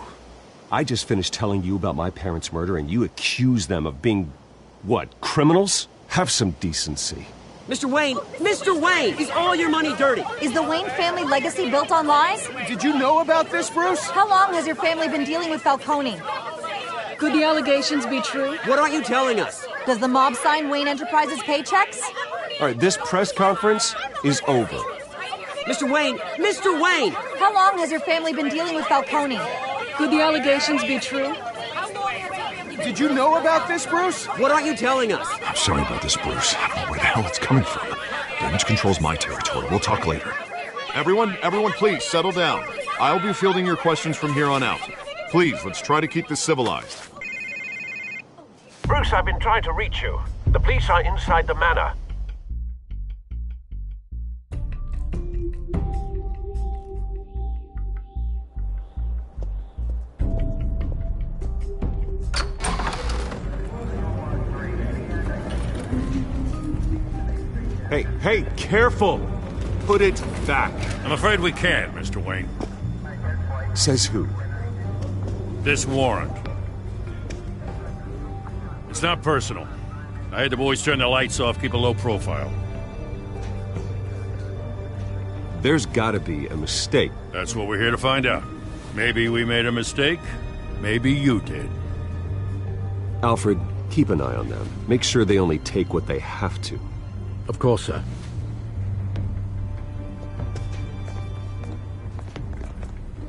I just finished telling you about my parents' murder and you accuse them of being, what, criminals? Have some decency. Mr. Wayne! Mr. Wayne! Is all your money dirty? Is the Wayne family legacy built on lies? Did you know about this, Bruce? How long has your family been dealing with Falcone? Could the allegations be true? What aren't you telling us? Does the mob sign Wayne Enterprises paychecks? All right, this press conference is over. Mr. Wayne! Mr. Wayne! How long has your family been dealing with Falcone? Could the allegations be true? Did you know about this, Bruce? What aren't you telling us? I'm sorry about this, Bruce. I don't know where the hell it's coming from. Damage control's my territory. We'll talk later. Everyone, please, settle down. I'll be fielding your questions from here on out. Please, let's try to keep this civilized. Bruce, I've been trying to reach you. The police are inside the manor. Hey, careful! Put it back. I'm afraid we can't, Mr. Wayne. Says who? This warrant. It's not personal. I had the boys turn the lights off, keep a low profile. There's gotta be a mistake. That's what we're here to find out. Maybe we made a mistake. Maybe you did. Alfred, keep an eye on them. Make sure they only take what they have to. Of course, sir.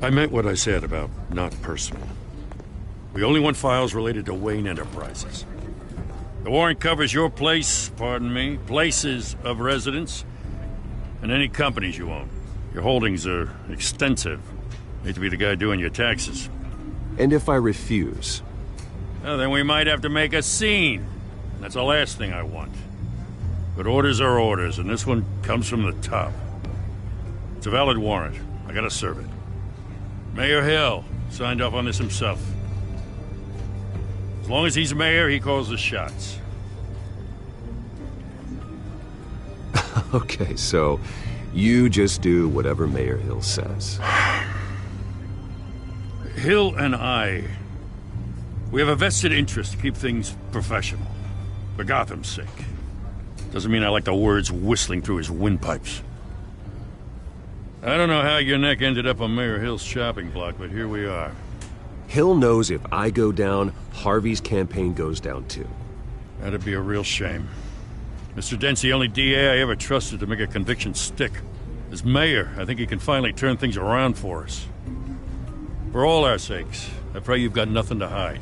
I meant what I said about not personal. We only want files related to Wayne Enterprises. The warrant covers your place, pardon me, places of residence, and any companies you own. Your holdings are extensive. Hate to be the guy doing your taxes. And if I refuse? Well, then we might have to make a scene. That's the last thing I want. But orders are orders, and this one comes from the top. It's a valid warrant. I gotta serve it. Mayor Hill signed off on this himself. As long as he's mayor, he calls the shots. Okay, so You just do whatever Mayor Hill says. Hill and I, we have a vested interest to keep things professional. For Gotham's sake. Doesn't mean I like the words whistling through his windpipes. I don't know how your neck ended up on Mayor Hill's shopping block, but here we are. Hill knows if I go down, Harvey's campaign goes down too. That'd be a real shame. Mr. Dent's the only DA I ever trusted to make a conviction stick. As mayor, I think he can finally turn things around for us. For all our sakes, I pray you've got nothing to hide.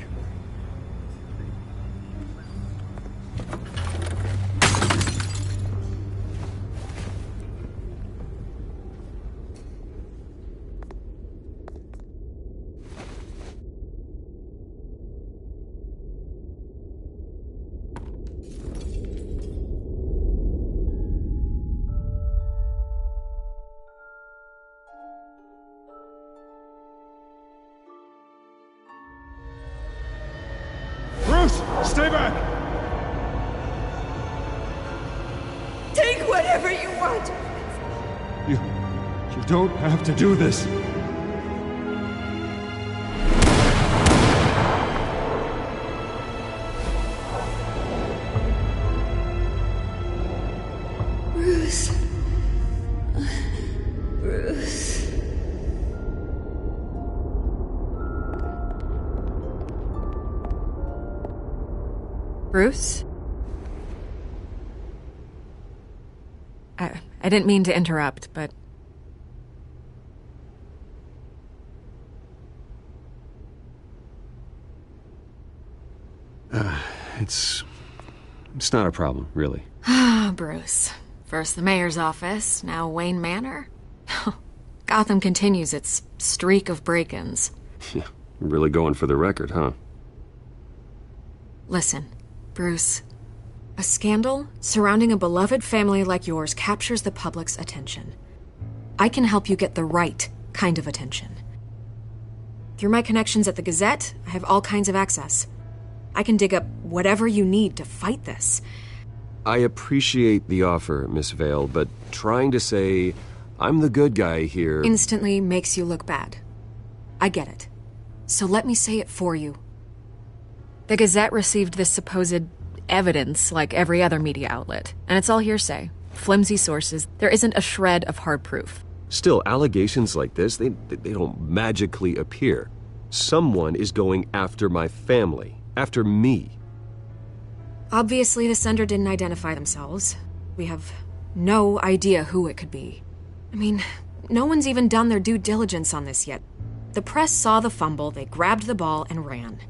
Stay back! Take whatever you want! You don't have to do this. Bruce. Bruce. Bruce? I didn't mean to interrupt, but... It's not a problem, really. Ah, Bruce. First the mayor's office, now Wayne Manor. Gotham continues its streak of break-ins. Really going for the record, huh? Listen, Bruce. A scandal surrounding a beloved family like yours captures the public's attention. I can help you get the right kind of attention. Through my connections at the Gazette, I have all kinds of access. I can dig up whatever you need to fight this. I appreciate the offer, Miss Vale, but trying to say I'm the good guy here... instantly makes you look bad. I get it. So let me say it for you. The Gazette received this supposed evidence like every other media outlet, and it's all hearsay. Flimsy sources. There isn't a shred of hard proof. Still, allegations like this, they don't magically appear. Someone is going after my family. After me. Obviously, the sender didn't identify themselves. We have no idea who it could be. I mean, no one's even done their due diligence on this yet. The press saw the fumble, they grabbed the ball and ran.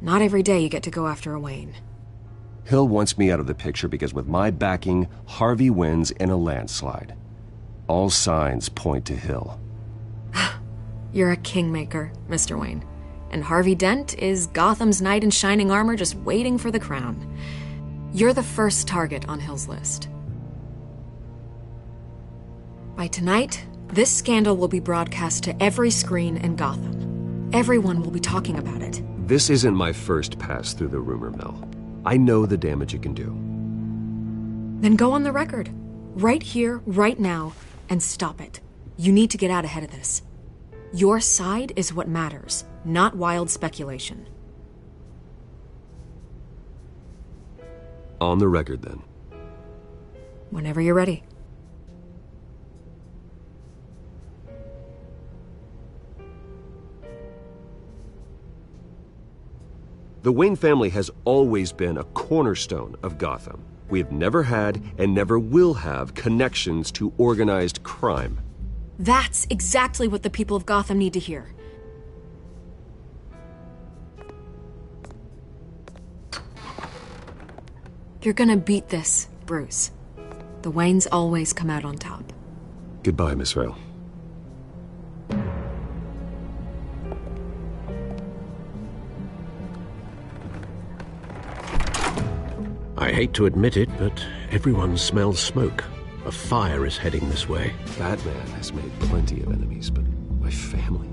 Not every day you get to go after a Wayne. Hill wants me out of the picture because with my backing, Harvey wins in a landslide. All signs point to Hill. You're a kingmaker, Mr. Wayne. And Harvey Dent is Gotham's knight in shining armor just waiting for the crown. You're the first target on Hill's list. By tonight, this scandal will be broadcast to every screen in Gotham. Everyone will be talking about it. This isn't my first pass through the rumor mill. I know the damage it can do. Then go on the record. Right here, right now, and stop it. You need to get out ahead of this. Your side is what matters, not wild speculation. On the record, then. Whenever you're ready. The Wayne family has always been a cornerstone of Gotham. We have never had and never will have connections to organized crime. That's exactly what the people of Gotham need to hear. You're gonna beat this, Bruce. The Waynes always come out on top. Goodbye, Miss Vale. I hate to admit it, but everyone smells smoke. A fire is heading this way. Batman has made plenty of enemies, but my family?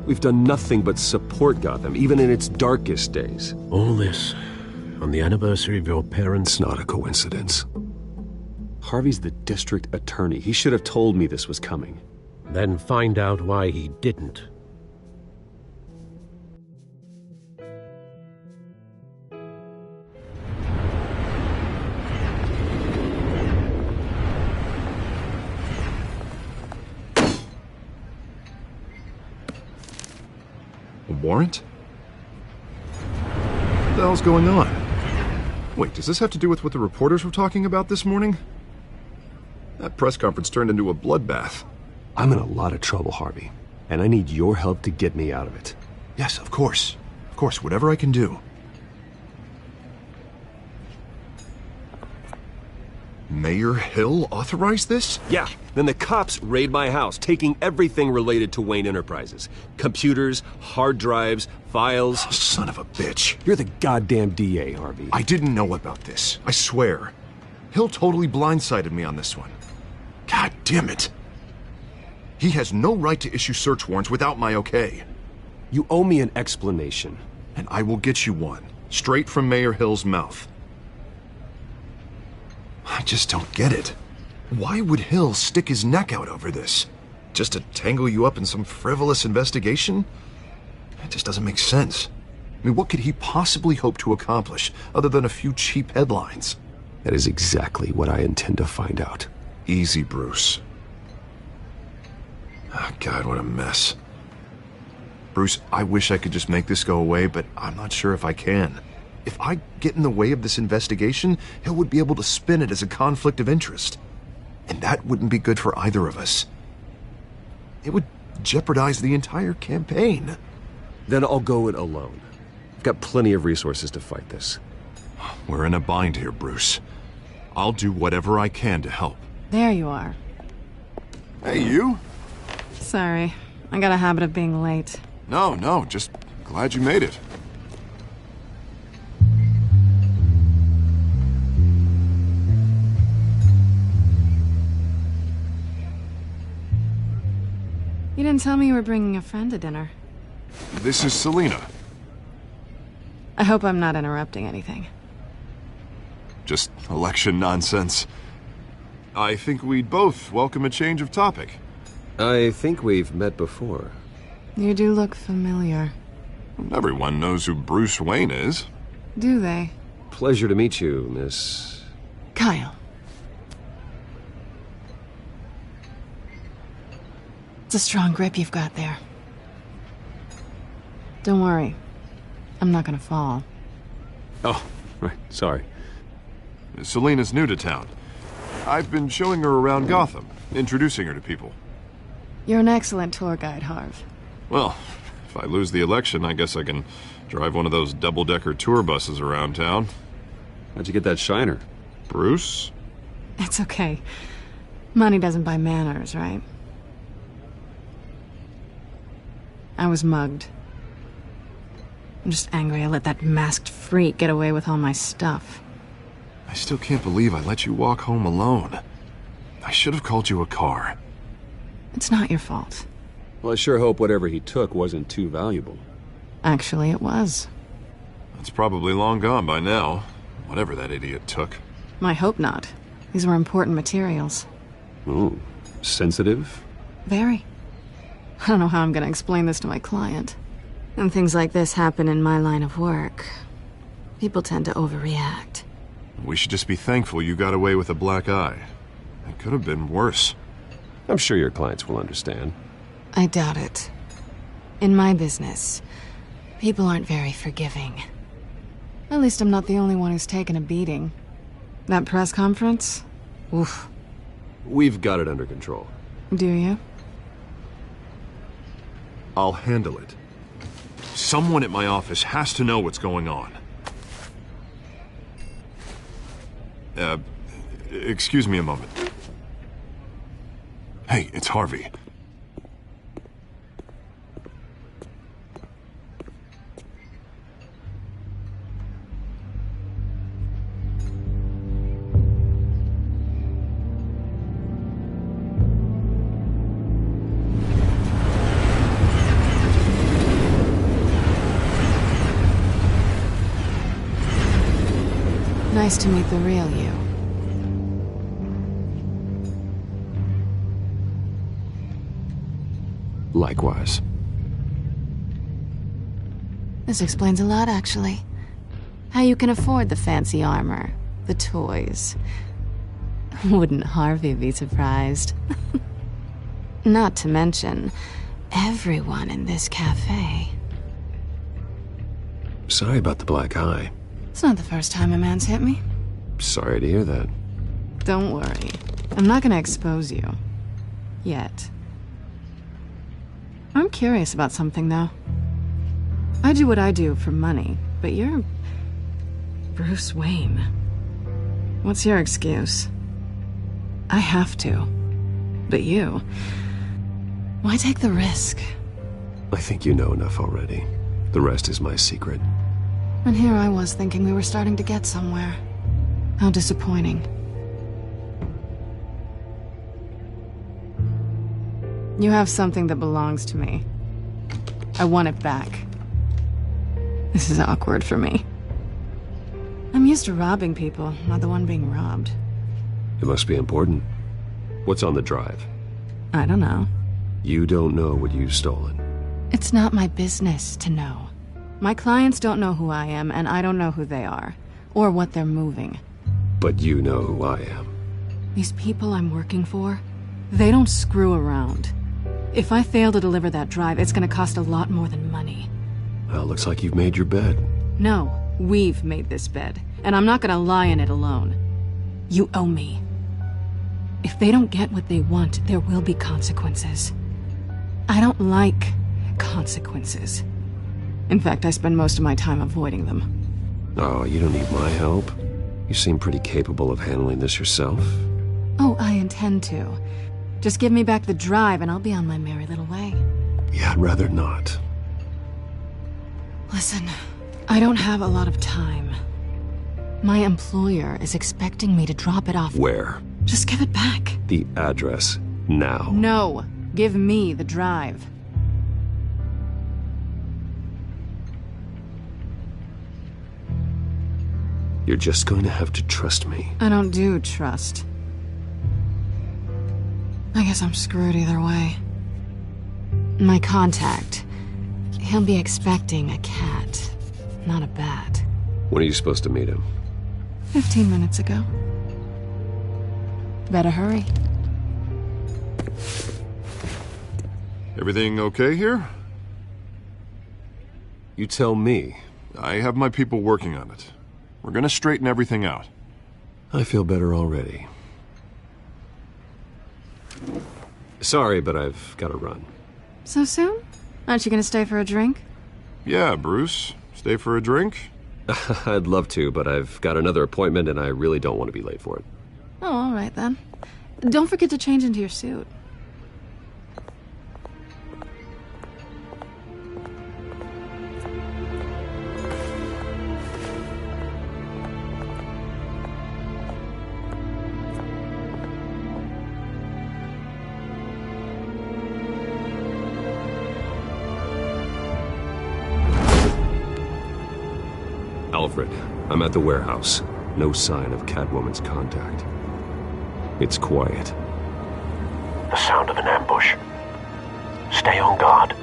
We've done nothing but support Gotham, even in its darkest days. All this on the anniversary of your parents'... It's not a coincidence. Harvey's the district attorney. He should have told me this was coming. Then find out why he didn't. A warrant? What the hell's going on? Wait, does this have to do with what the reporters were talking about this morning? That press conference turned into a bloodbath. I'm in a lot of trouble, Harvey, and I need your help to get me out of it. Yes, of course. Of course, whatever I can do. Mayor Hill authorized this? Yeah, then the cops raid my house, taking everything related to Wayne Enterprises. Computers, hard drives, files. Oh, son of a bitch. You're the goddamn DA, Harvey. I didn't know about this. I swear. Hill totally blindsided me on this one. God damn it. He has no right to issue search warrants without my okay. You owe me an explanation. And I will get you one, straight from Mayor Hill's mouth. I just don't get it. Why would Hill stick his neck out over this? Just to tangle you up in some frivolous investigation? It just doesn't make sense. I mean, what could he possibly hope to accomplish other than a few cheap headlines? That is exactly what I intend to find out. Easy, Bruce. Oh, God, what a mess. Bruce, I wish I could just make this go away, but I'm not sure if I can. If I get in the way of this investigation, Hill would be able to spin it as a conflict of interest. And that wouldn't be good for either of us. It would jeopardize the entire campaign. Then I'll go it alone. I've got plenty of resources to fight this. We're in a bind here, Bruce. I'll do whatever I can to help. There you are. Hey, you? Sorry. I got a habit of being late. No, just glad you made it. You didn't tell me you were bringing a friend to dinner. This is Selina. I hope I'm not interrupting anything. Just election nonsense. I think we'd both welcome a change of topic. I think we've met before. You do look familiar. Everyone knows who Bruce Wayne is. Do they? Pleasure to meet you, Miss... Kyle. It's a strong grip you've got there. Don't worry. I'm not gonna fall. Oh, right. Sorry. Selina's new to town. I've been showing her around Gotham, introducing her to people. You're an excellent tour guide, Harv. Well, if I lose the election, I guess I can drive one of those double-decker tour buses around town. How'd you get that shiner? Bruce? It's okay. Money doesn't buy manners, right? I was mugged. I'm just angry I let that masked freak get away with all my stuff. I still can't believe I let you walk home alone. I should have called you a car. It's not your fault. Well, I sure hope whatever he took wasn't too valuable. Actually, it was. It's probably long gone by now, whatever that idiot took. I hope not. These were important materials. Ooh, sensitive? Very. I don't know how I'm gonna explain this to my client. And things like this happen in my line of work. People tend to overreact. We should just be thankful you got away with a black eye. It could have been worse. I'm sure your clients will understand. I doubt it. In my business, people aren't very forgiving. At least I'm not the only one who's taken a beating. That press conference? Oof. We've got it under control. Do you? I'll handle it. Someone at my office has to know what's going on. Excuse me a moment. Hey, it's Harvey. Nice to meet the real you. Likewise. This explains a lot, actually. How you can afford the fancy armor, the toys. Wouldn't Harvey be surprised? Not to mention, everyone in this cafe. Sorry about the black eye. It's not the first time a man's hit me. Sorry to hear that. Don't worry. I'm not gonna expose you. Yet. I'm curious about something, though. I do what I do for money, but you're... Bruce Wayne. What's your excuse? I have to. But you... Why take the risk? I think you know enough already. The rest is my secret. And here I was thinking we were starting to get somewhere. How disappointing. You have something that belongs to me. I want it back. This is awkward for me. I'm used to robbing people, not the one being robbed. It must be important. What's on the drive? I don't know. You don't know what you've stolen. It's not my business to know. My clients don't know who I am, and I don't know who they are, or what they're moving. But you know who I am. These people I'm working for, they don't screw around. If I fail to deliver that drive, it's gonna cost a lot more than money. Well, looks like you've made your bed. No, we've made this bed, and I'm not gonna lie in it alone. You owe me. If they don't get what they want, there will be consequences. I don't like consequences. In fact, I spend most of my time avoiding them. Oh, you don't need my help. You seem pretty capable of handling this yourself. Oh, I intend to. Just give me back the drive and I'll be on my merry little way. Yeah, I'd rather not. Listen, I don't have a lot of time. My employer is expecting me to drop it off. Where? Just give it back. The address, now. No, give me the drive. You're just going to have to trust me. I don't do trust. I guess I'm screwed either way. My contact, he'll be expecting a cat, not a bat. When are you supposed to meet him? 15 minutes ago. Better hurry. Everything okay here? You tell me. I have my people working on it. We're gonna straighten everything out. I feel better already. Sorry, but I've got to run. So soon? Aren't you gonna stay for a drink? Yeah, Bruce. Stay for a drink? I'd love to, but I've got another appointment and I really don't want to be late for it. Oh, all right then. Don't forget to change into your suit. Alfred, I'm at the warehouse. No sign of Catwoman's contact. It's quiet. The sound of an ambush. Stay on guard.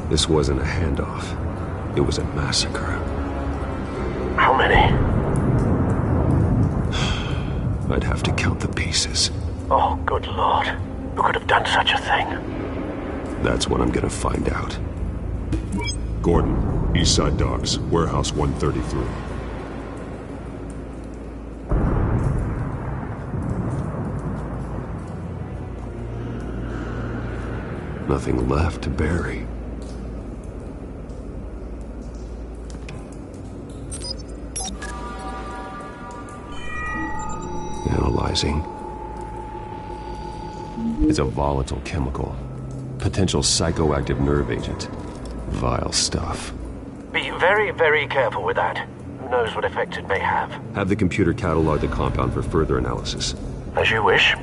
This wasn't a handoff. It was a massacre. How many? I'd have to count the pieces. Oh, good Lord. Who could have done such a thing? That's what I'm gonna find out. Gordon, Eastside Docks, Warehouse 133. Nothing left to bury. Analyzing. It's a volatile chemical. Potential psychoactive nerve agent. Vile stuff. Be very, very careful with that. Who knows what effects it may have. Have the computer catalog the compound for further analysis. As you wish.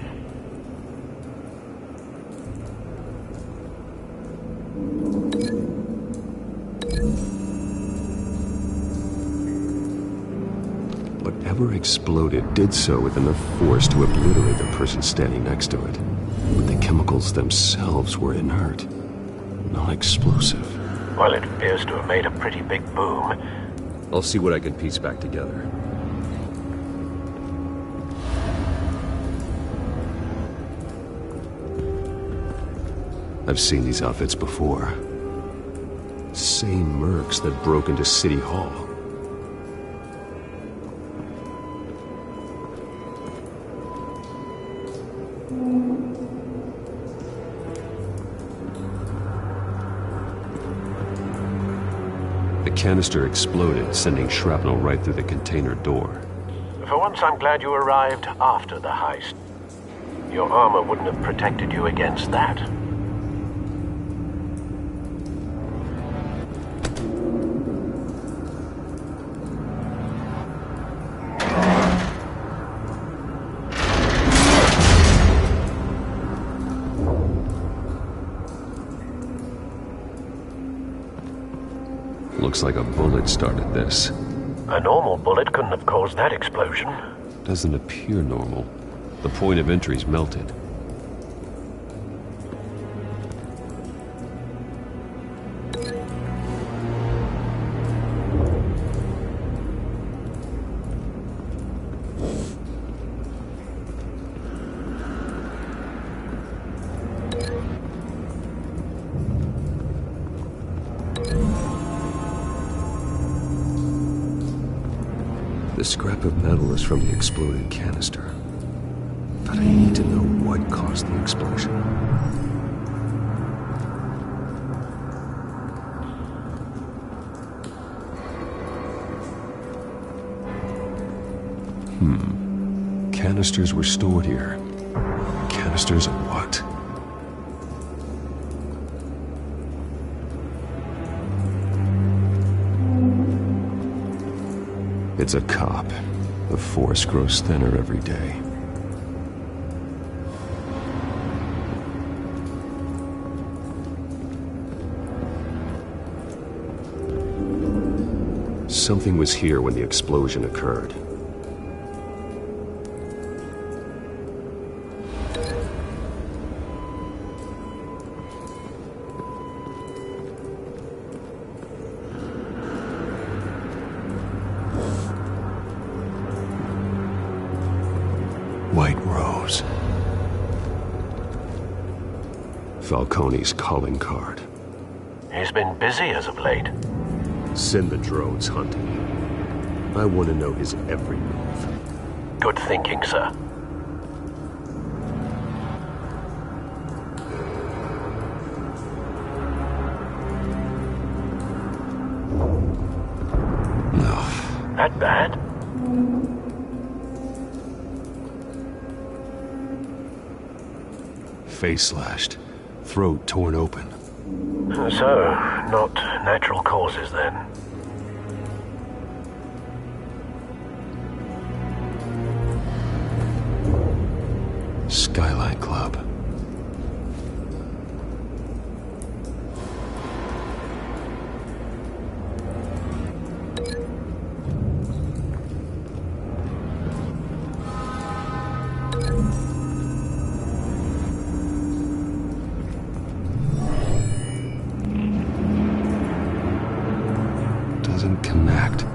Whatever exploded did so with enough force to obliterate the person standing next to it. But the chemicals themselves were inert, non-explosive. Well, it appears to have made a pretty big boom. I'll see what I can piece back together. I've seen these outfits before. Same mercs that broke into City Hall. The canister exploded, sending shrapnel right through the container door. For once, I'm glad you arrived after the heist. Your armor wouldn't have protected you against that. Looks like a bullet started this. A normal bullet couldn't have caused that explosion. Doesn't appear normal. The point of entry's melted. The scrap of metal is from the exploded canister. But I need to know what caused the explosion. Canisters were stored here. Canisters of what? It's a cop. The force grows thinner every day. Something was here when the explosion occurred. White Rose. Falcone's calling card. He's been busy as of late. Send the drones hunting. I want to know his every move. Good thinking, sir. No. That bad? Face slashed. Throat torn open. So, not natural causes then. Skyline Club. Doesn't connect.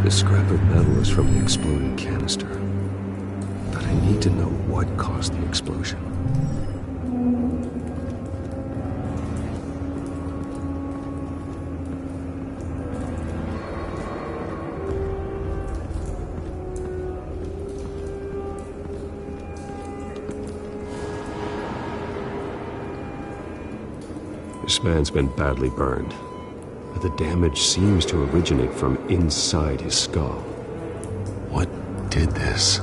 The scrap of metal is from the exploded canister. But I need to know what caused the explosion. This man's been badly burned, but the damage seems to originate from inside his skull. What did this?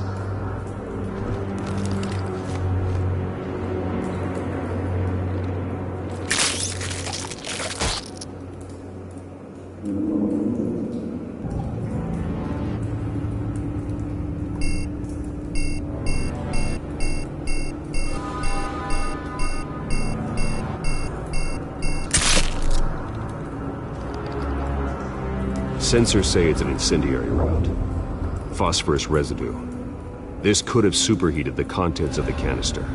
Sensors say it's an incendiary route. Phosphorus residue. This could have superheated the contents of the canister,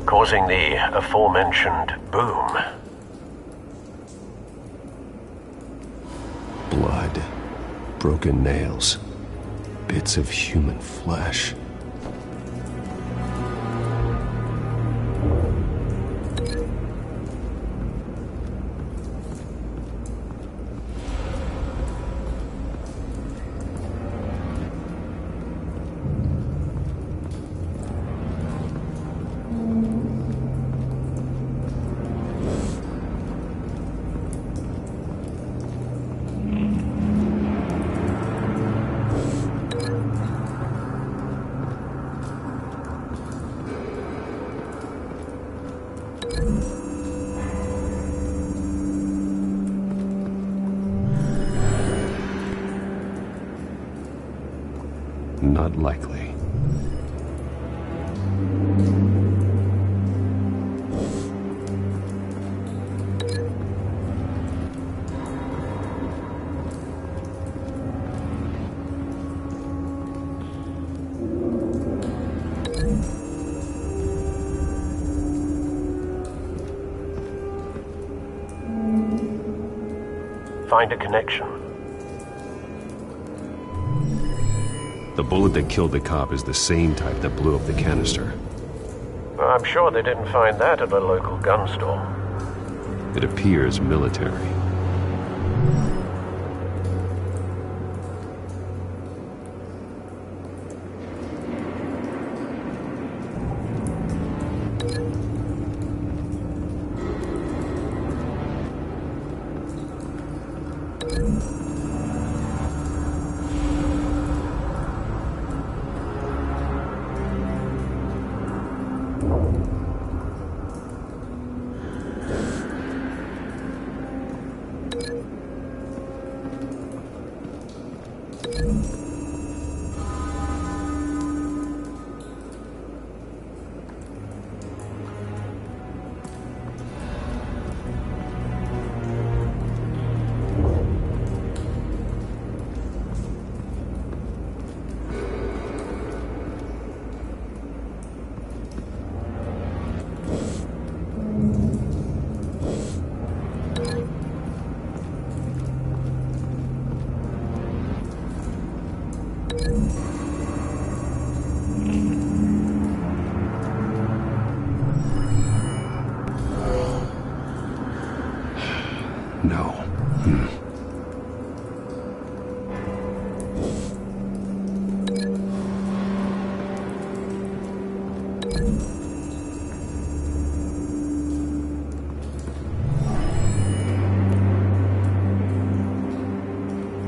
causing the aforementioned boom. Blood, broken nails, bits of human flesh. Not likely. Find a connection. The bullet that killed the cop is the same type that blew up the canister. I'm sure they didn't find that at a local gun store. It appears military. No.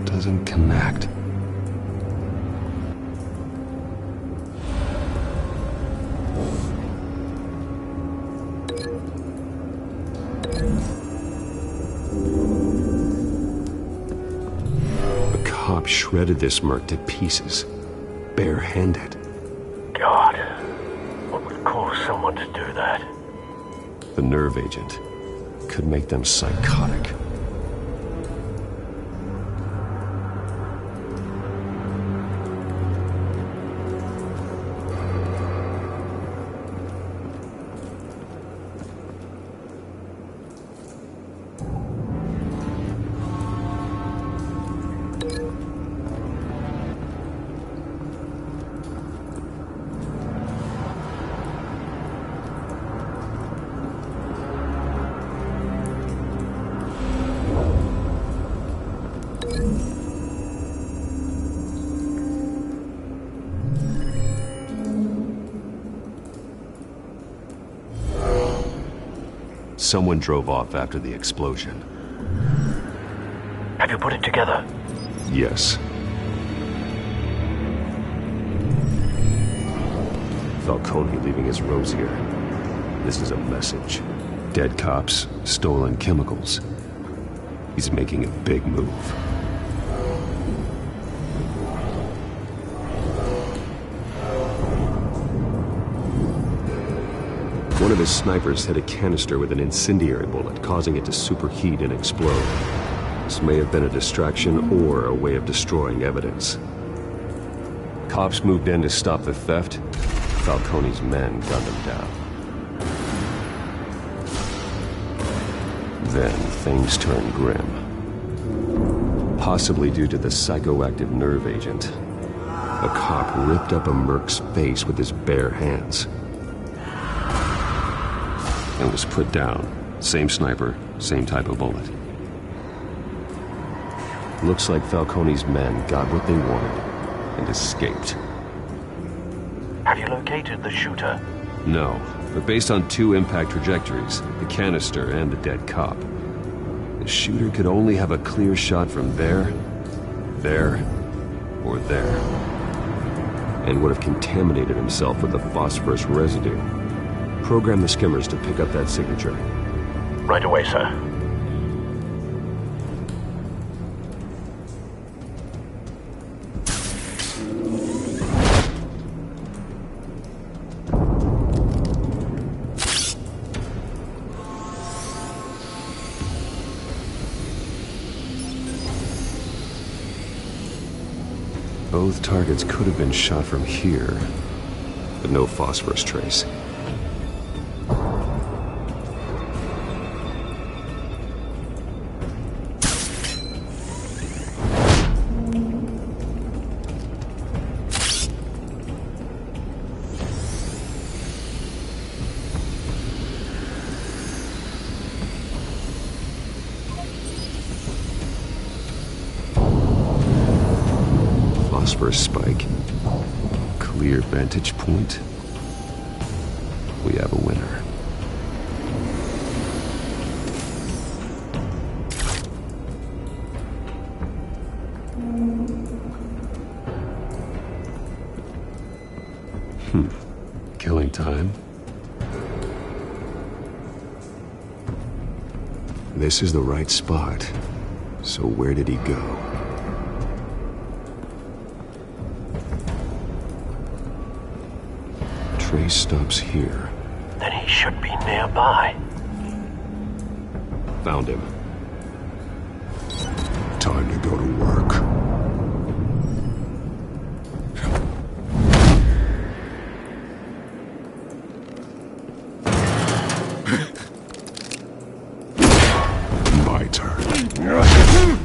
Doesn't connect. Shredded this merc to pieces, barehanded. God, what would cause someone to do that? The nerve agent could make them psychotic. someone drove off after the explosion. Have you put it together? Yes. Falcone leaving his rose here. This is a message. Dead cops, stolen chemicals. He's making a big move. One of his snipers hit a canister with an incendiary bullet, causing it to superheat and explode. This may have been a distraction or a way of destroying evidence. Cops moved in to stop the theft. Falcone's men gunned him down. Then things turned grim. Possibly due to the psychoactive nerve agent. A cop ripped up a merc's face with his bare hands. And was put down. Same sniper, same type of bullet. Looks like Falcone's men got what they wanted and escaped. Have you located the shooter? No, but based on 2 impact trajectories, the canister and the dead cop, the shooter could only have a clear shot from there, or there, and would have contaminated himself with the phosphorus residue. Program the skimmers to pick up that signature. Right away, sir. Both targets could have been shot from here, but no phosphorus trace. Phosphorus spike. Clear vantage point. We have a winner. Killing time. This is the right spot. So where did he go? Trace stops here. Then he should be nearby. Found him. Time to go to work. My turn.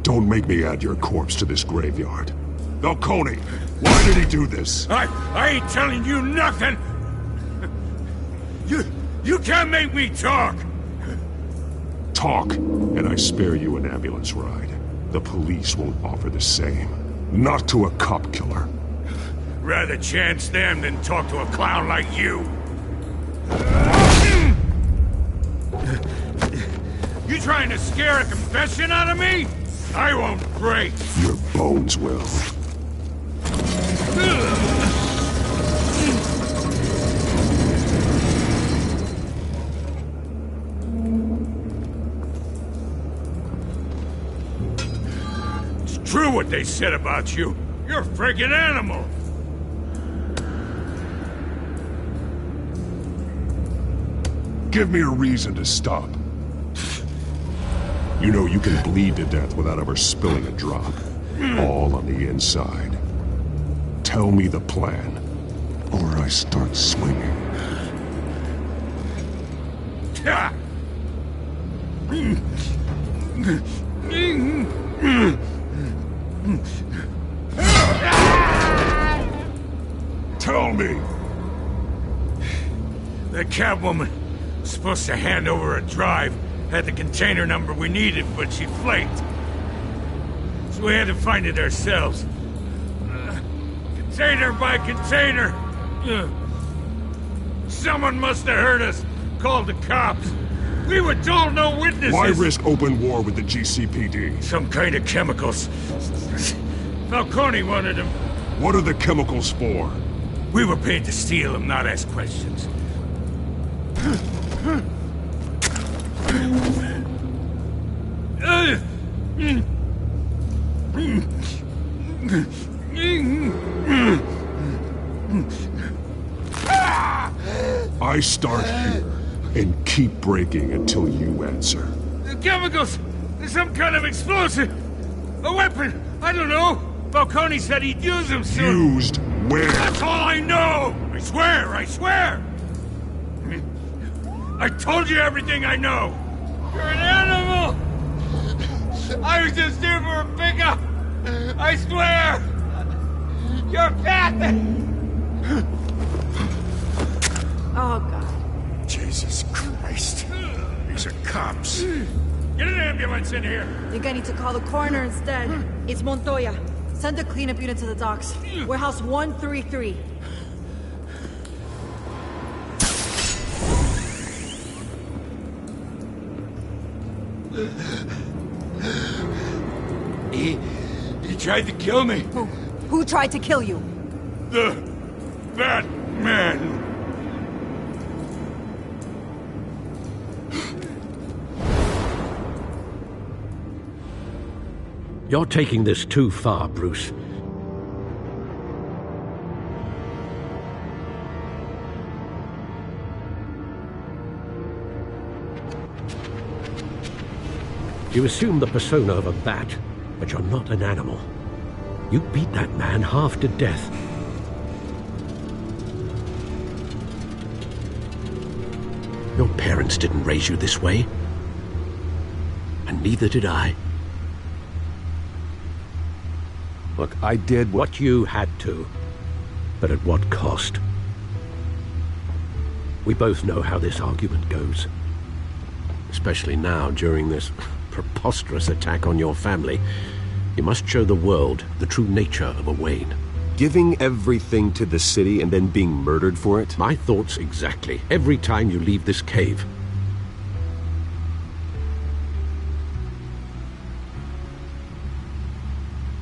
Don't make me add your corpse to this graveyard. Falcone, why did he do this? I ain't telling you nothing! You can't make me talk! Talk, and I spare you an ambulance ride. The police won't offer the same. Not to a cop killer. Rather chance them than talk to a clown like you. You trying to scare a confession out of me? I won't break. Your bones will. It's true what they said about you. You're a friggin' animal. Give me a reason to stop. You know you can bleed to death without ever spilling a drop. All on the inside. Tell me the plan, or I start swinging. Tell me! The Catwoman was supposed to hand over a drive. Had the container number we needed, but she flaked. So we had to find it ourselves. Container by container. Someone must have heard us called the cops. We were told no witnesses. Why risk open war with the GCPD? Some kind of chemicals. Falcone wanted them. What are the chemicals for? We were paid to steal them, not ask questions. I start here and keep breaking until you answer. The chemicals! Some kind of explosive! A weapon! I don't know! Falcone said he'd use them soon! Used where? That's all I know! I swear! I swear! I told you everything I know! You're an animal! I was just here for a pickup! I swear! You're fat! Oh, God. Jesus Christ. These are cops. Get an ambulance in here! I think I need to call the coroner instead. It's Montoya. Send a cleanup unit to the docks. Warehouse 133. He tried to kill me. Who tried to kill you? The Batman. You're taking this too far, Bruce. You assume the persona of a bat, but you're not an animal. You beat that man half to death. Your parents didn't raise you this way. And neither did I. Look, I did what you had to, but at what cost? We both know how this argument goes. Especially now, during this preposterous attack on your family. You must show the world the true nature of a Wayne. Giving everything to the city and then being murdered for it? My thoughts exactly. Every time you leave this cave.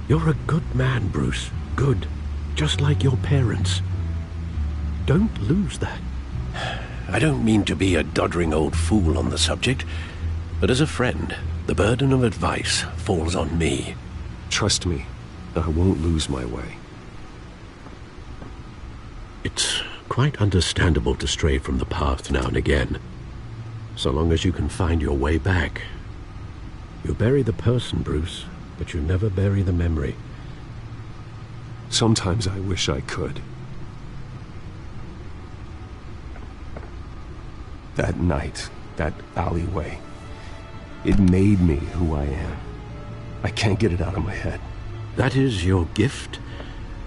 You're a good man, Bruce. Good. Just like your parents. Don't lose that. I don't mean to be a doddering old fool on the subject, but as a friend, the burden of advice falls on me. Trust me, I won't lose my way. It's quite understandable to stray from the path now and again, so long as you can find your way back. You bury the person, Bruce, but you never bury the memory. Sometimes I wish I could. That night, that alleyway, it made me who I am. I can't get it out of my head. That is your gift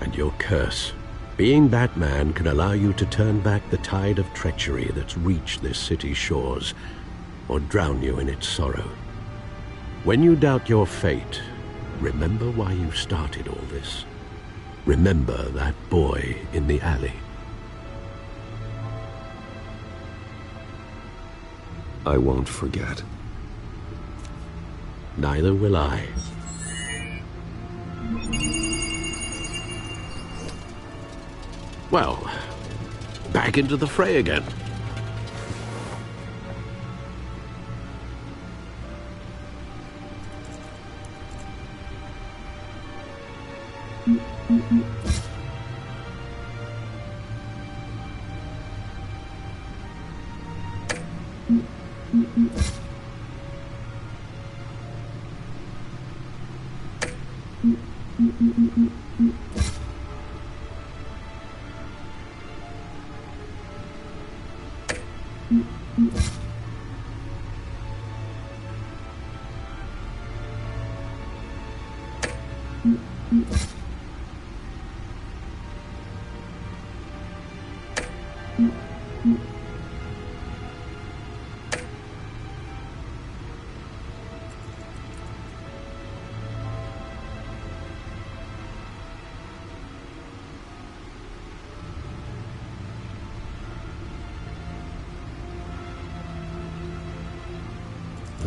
and your curse. Being Batman can allow you to turn back the tide of treachery that's reached this city's shores, or drown you in its sorrow. When you doubt your fate, remember why you started all this. Remember that boy in the alley. I won't forget. Neither will I. Well, back into the fray again.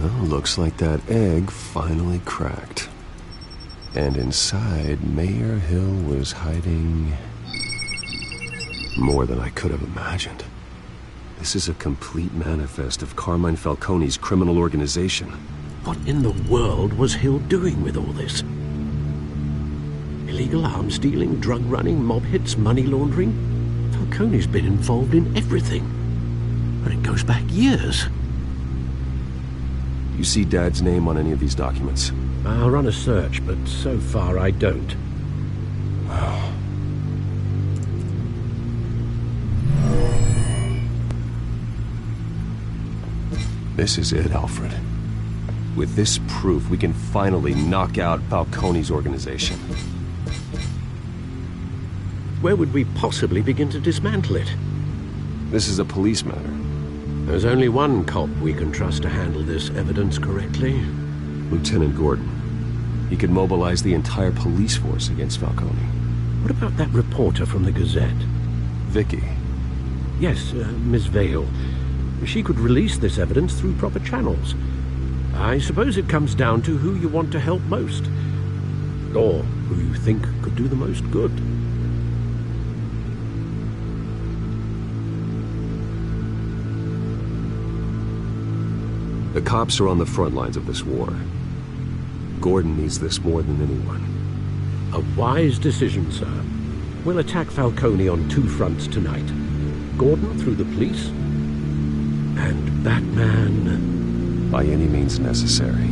Well, looks like that egg finally cracked. And inside, Mayor Hill was hiding more than I could have imagined. This is a complete manifest of Carmine Falcone's criminal organization. What in the world was Hill doing with all this? Illegal arms dealing, drug running, mob hits, money laundering? Falcone's been involved in everything. And it goes back years. You see Dad's name on any of these documents? I'll run a search, but so far I don't. This is it, Alfred. With this proof, we can finally knock out Falcone's organization. Where would we possibly begin to dismantle it? This is a police matter. There's only one cop we can trust to handle this evidence correctly. Lieutenant Gordon. He could mobilize the entire police force against Falcone. What about that reporter from the Gazette? Vicky. Yes, Miss Vale. She could release this evidence through proper channels. I suppose it comes down to who you want to help most. Or who you think could do the most good. The cops are on the front lines of this war. Gordon needs this more than anyone. A wise decision, sir. We'll attack Falcone on two fronts tonight. Gordon through the police, and Batman... by any means necessary.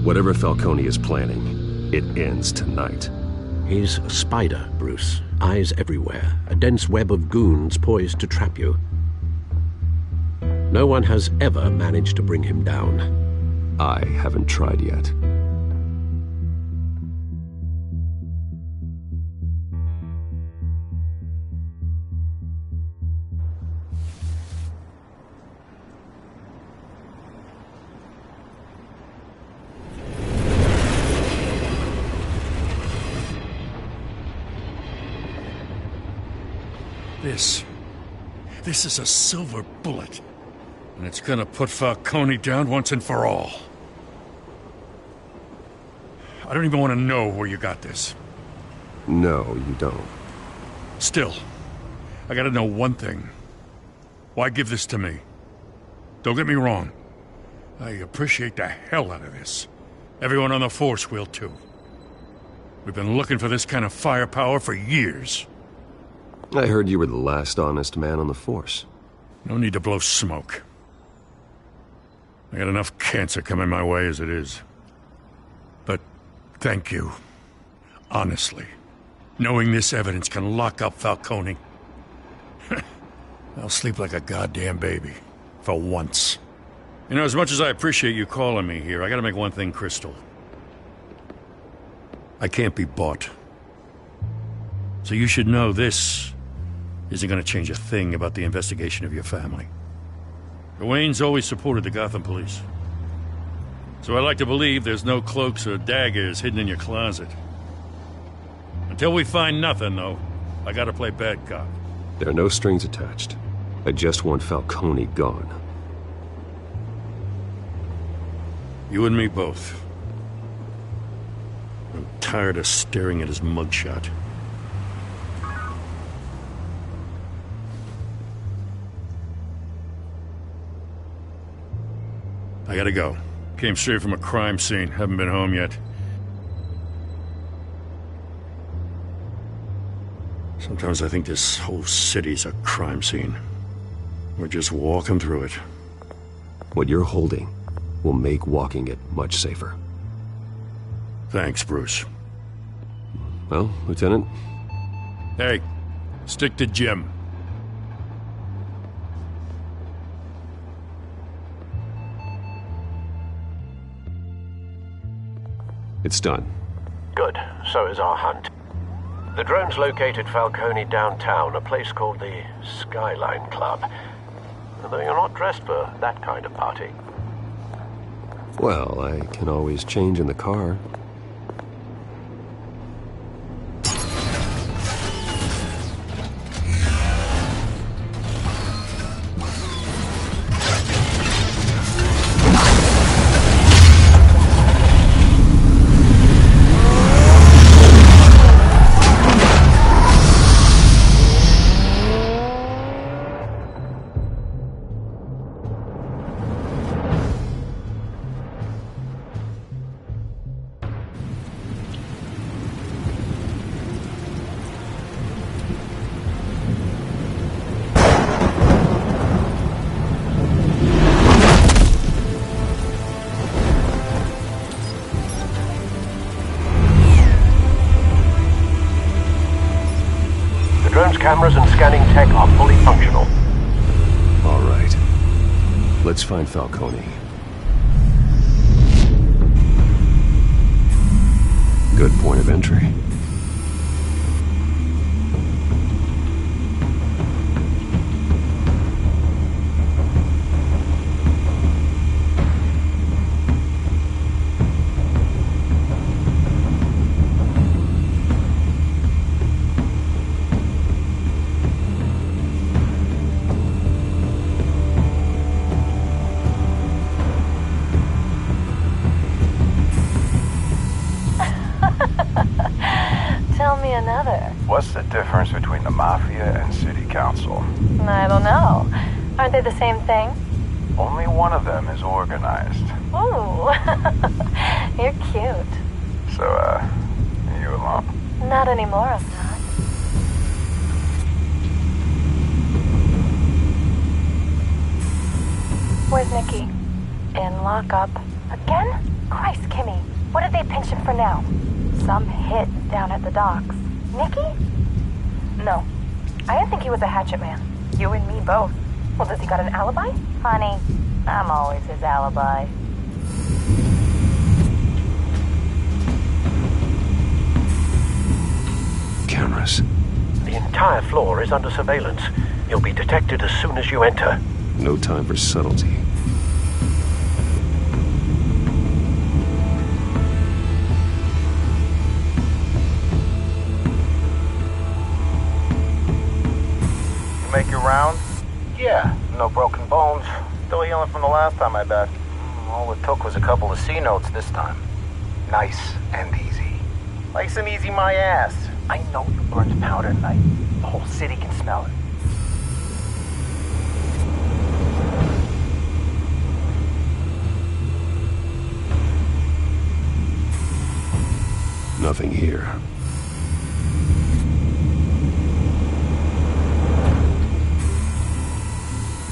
Whatever Falcone is planning, it ends tonight. He's a spider, Bruce. Eyes everywhere. A dense web of goons poised to trap you. No one has ever managed to bring him down. I haven't tried yet. This is a silver bullet. And it's gonna put Falcone down once and for all. I don't even want to know where you got this. No, you don't. Still, I gotta know one thing. Why give this to me? Don't get me wrong. I appreciate the hell out of this. Everyone on the force will too. We've been looking for this kind of firepower for years. I heard you were the last honest man on the force. No need to blow smoke. I got enough cancer coming my way as it is. But thank you. Honestly. Knowing this evidence can lock up Falcone. I'll sleep like a goddamn baby. For once. You know, as much as I appreciate you calling me here, I gotta make one thing crystal. I can't be bought. So you should know this isn't gonna change a thing about the investigation of your family. Wayne's always supported the Gotham police. So I like to believe there's no cloaks or daggers hidden in your closet. Until we find nothing, though, I gotta play bad cop. There are no strings attached. I just want Falcone gone. You and me both. I'm tired of staring at his mugshot. I gotta go. Came straight from a crime scene. Haven't been home yet. Sometimes I think this whole city's a crime scene. We're just walking through it. What you're holding will make walking it much safer. Thanks, Bruce. Well, Lieutenant? Hey, stick to Jim. It's done. Good. So is our hunt. The drones located Falcone downtown, a place called the Skyline Club. Though you're not dressed for that kind of party. Well, I can always change in the car. cameras and scanning tech are fully functional. All right. Let's find Falcone. Good point of entry. Tell me another. What's the difference between the Mafia and City Council? I don't know. Aren't they the same thing? Only one of them is organized. Ooh. You're cute. So, you alone? Not anymore, I'm not. Where's Nicky? In lockup. Again? Christ, Kimmy. What did they pinch him for now? Some hit down at the docks. Nicky? No. I didn't think he was a hatchet man. You and me both. Well, does he got an alibi? Honey, I'm always his alibi. Cameras. The entire floor is under surveillance. You'll be detected as soon as you enter. No time for subtlety. Make your round? Yeah, no broken bones. Still healing from the last time, I bet. All it took was a couple of C notes this time. Nice and easy. Nice and easy my ass. I know you burned powder tonight. The whole city can smell it. Nothing here.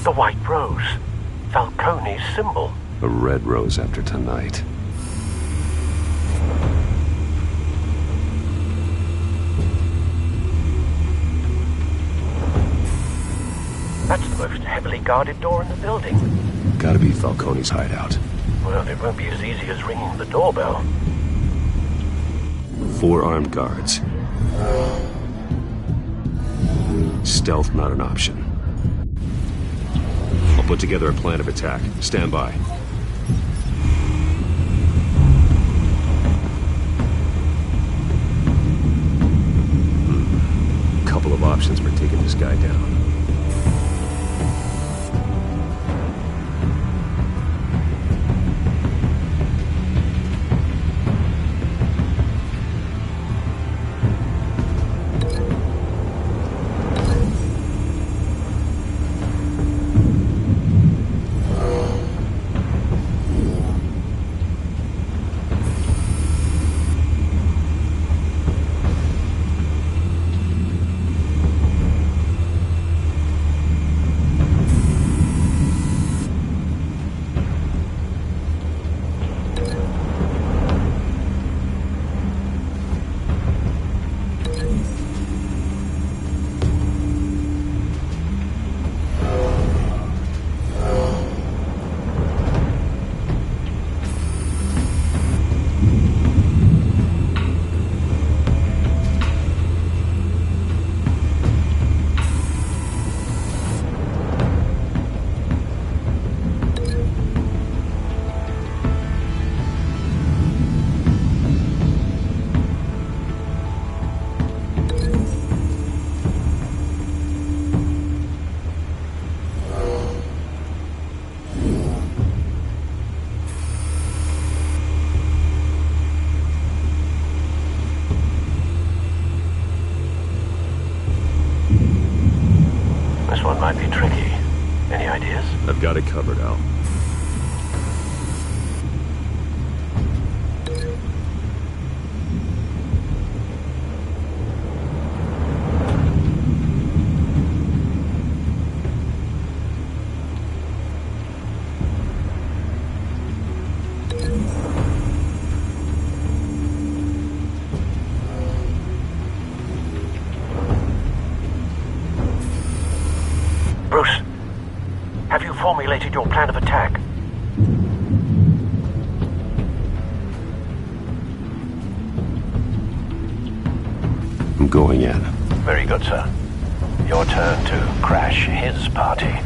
The white rose. Falcone's symbol. A red rose after tonight. That's the most heavily guarded door in the building. Gotta be Falcone's hideout. Well, it won't be as easy as ringing the doorbell. 4 armed guards. Stealth not an option. I'll put together a plan of attack. Stand by. Couple of options for taking this guy down. Might be tricky. Any ideas? I've got it covered, Al. formulated your plan of attack? I'm going in. Very good, sir. Your turn to crash his party.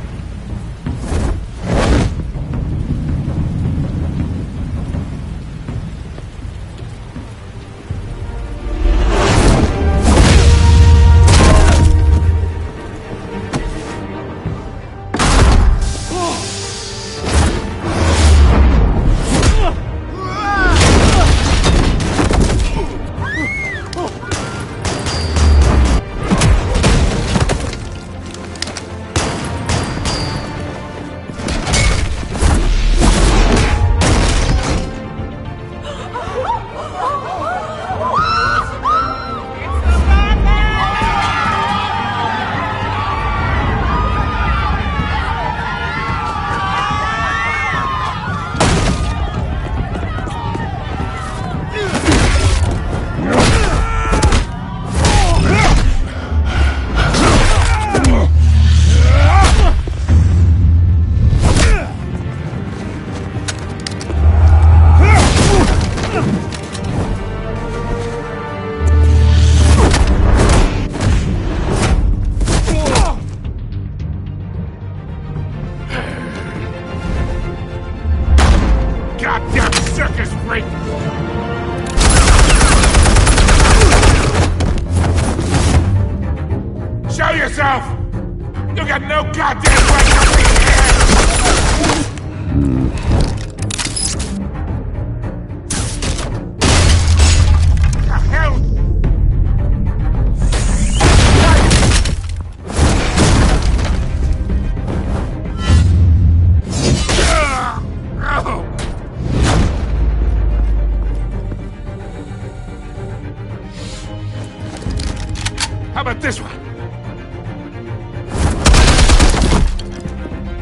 How about this one?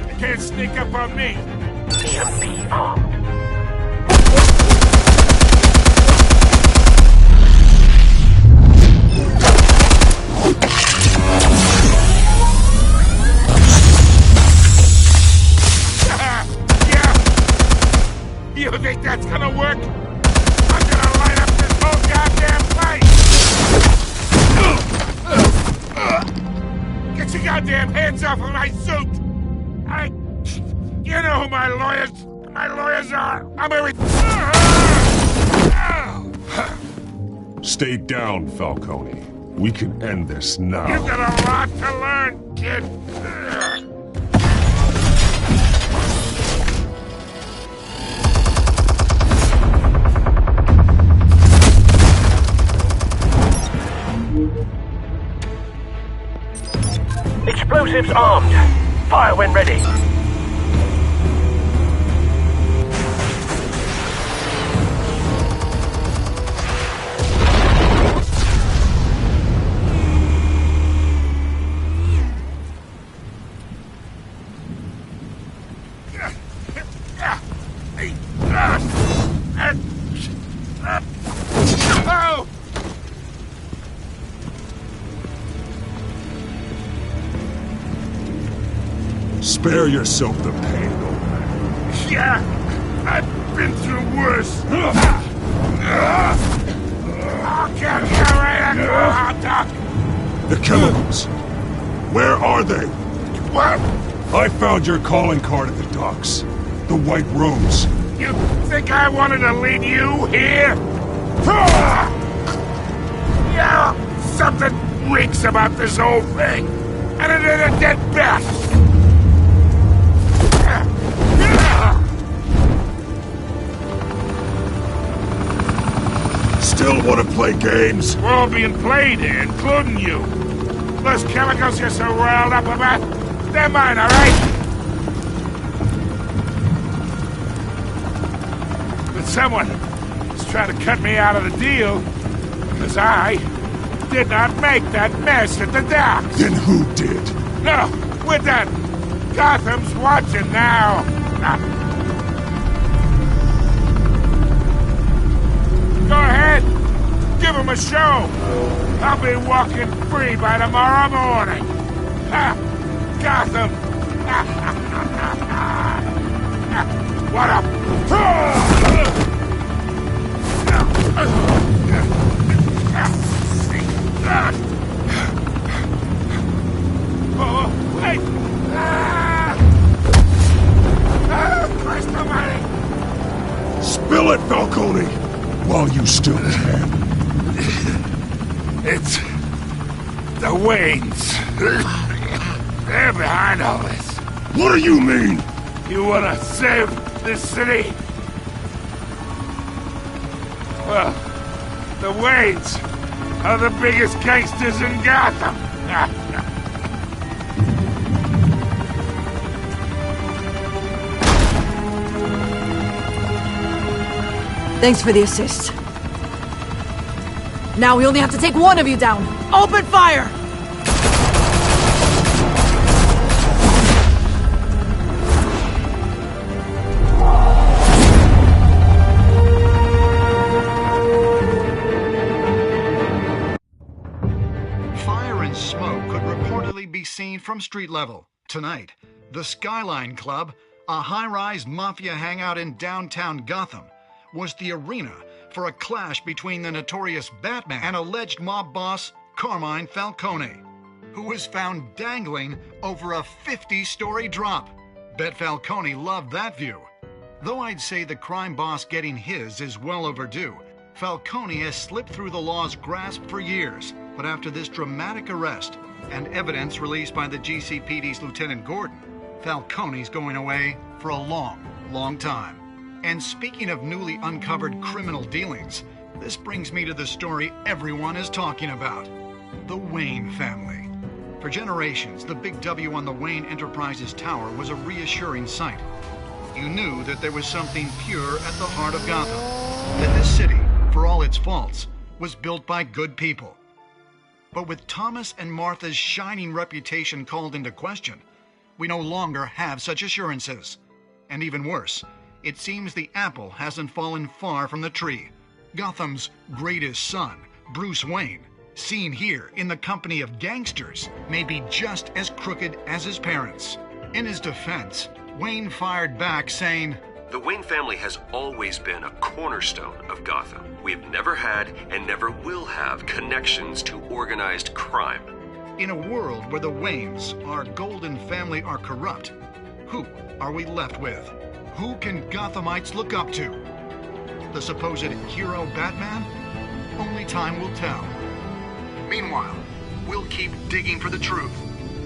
You can't sneak up on me. EMP armed. You think that's gonna work? I'm gonna light up this whole goddamn place! Get your goddamn hands off of my suit! You know who my lawyers are! I'm every... Stay down, Falcone. We can end this now. You've got a lot to learn, kid! Explosives armed. Fire when ready. Oh! Spare yourself the pain, old man. Yeah, I've been through worse. I'll kill you right at the hot dog. The chemicals. Where are they? What? I found your calling card at the docks. The White Rose. You think I wanted to lead you here? Yeah, something reeks about this whole thing. And it is a dead bat. Still want to play games? We're all being played here, including you. Those chemicals you're so riled up about, they're mine, all right? But someone is trying to cut me out of the deal because I did not make that mess at the docks. Then who did? No, we're done. Gotham's watching now. Go ahead. Give him a show. I'll be walking free by tomorrow morning. Ha! Gotham. What up? Oh, wait! Christ almighty! Spill it, Falcone, while you still can. It's the Waynes. They're behind all this. What do you mean? You wanna save this city? Well, the Waynes are the biggest gangsters in Gotham. Thanks for the assist. Now we only have to take one of you down. Open fire! Fire and smoke could reportedly be seen from street level. Tonight, the Skyline Club, a high-rise mafia hangout in downtown Gotham, was the arena for a clash between the notorious Batman and alleged mob boss Carmine Falcone, who was found dangling over a 50-story drop. Bet Falcone loved that view. Though I'd say the crime boss getting his is well overdue, Falcone has slipped through the law's grasp for years. But after this dramatic arrest and evidence released by the GCPD's Lieutenant Gordon, Falcone's going away for a long, long time. And speaking of newly uncovered criminal dealings, this brings me to the story everyone is talking about. The Wayne family. For generations, the big W on the Wayne Enterprises Tower was a reassuring sight. You knew that there was something pure at the heart of Gotham. That this city, for all its faults, was built by good people. But with Thomas and Martha's shining reputation called into question, we no longer have such assurances. And even worse, it seems the apple hasn't fallen far from the tree. Gotham's greatest son, Bruce Wayne, seen here in the company of gangsters, may be just as crooked as his parents. In his defense, Wayne fired back saying, "The Wayne family has always been a cornerstone of Gotham. We've never had and never will have connections to organized crime." In a world where the Waynes, our golden family, are corrupt, who are we left with? Who can Gothamites look up to? The supposed hero Batman? Only time will tell. Meanwhile, we'll keep digging for the truth.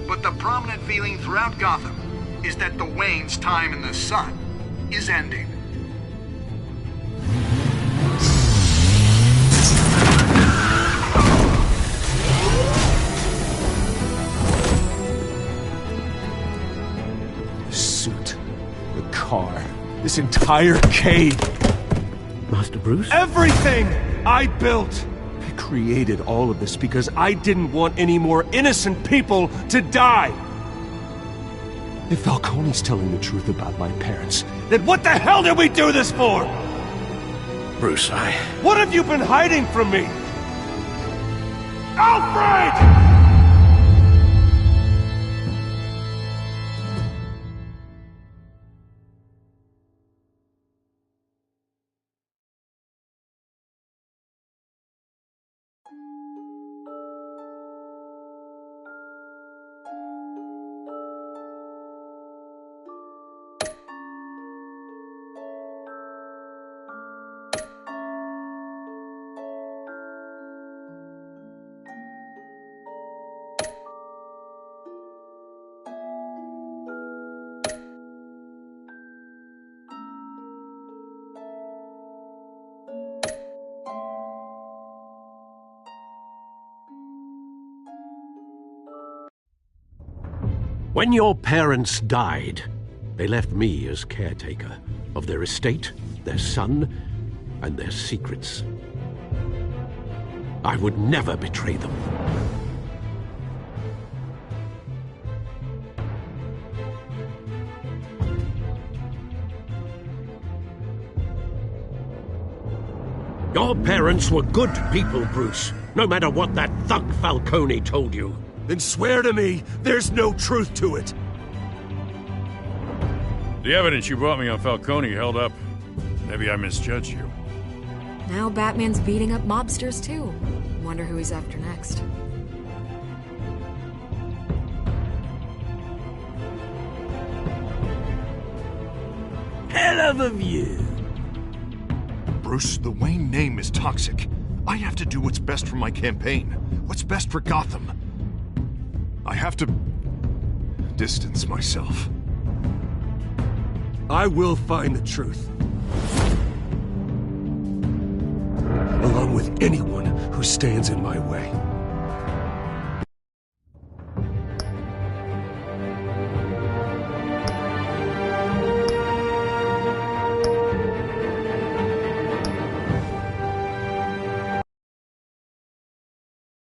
But the prominent feeling throughout Gotham is that the Waynes' time in the sun is ending. The suit, the car, this entire cave. Master Bruce? Everything I built! I created all of this because I didn't want any more innocent people to die! If Falcone's telling the truth about my parents, then what the hell did we do this for? Bruce, What have you been hiding from me? Alfred! When your parents died, they left me as caretaker of their estate, their son, and their secrets. I would never betray them. Your parents were good people, Bruce, no matter what that thug Falcone told you. Then swear to me there's no truth to it. The evidence you brought me on Falcone held up. Maybe I misjudged you. Now Batman's beating up mobsters, too. Wonder who he's after next. Hell of a view. Bruce, the Wayne name is toxic. I have to do what's best for my campaign. What's best for Gotham. I have to distance myself. I will find the truth. Along with anyone who stands in my way.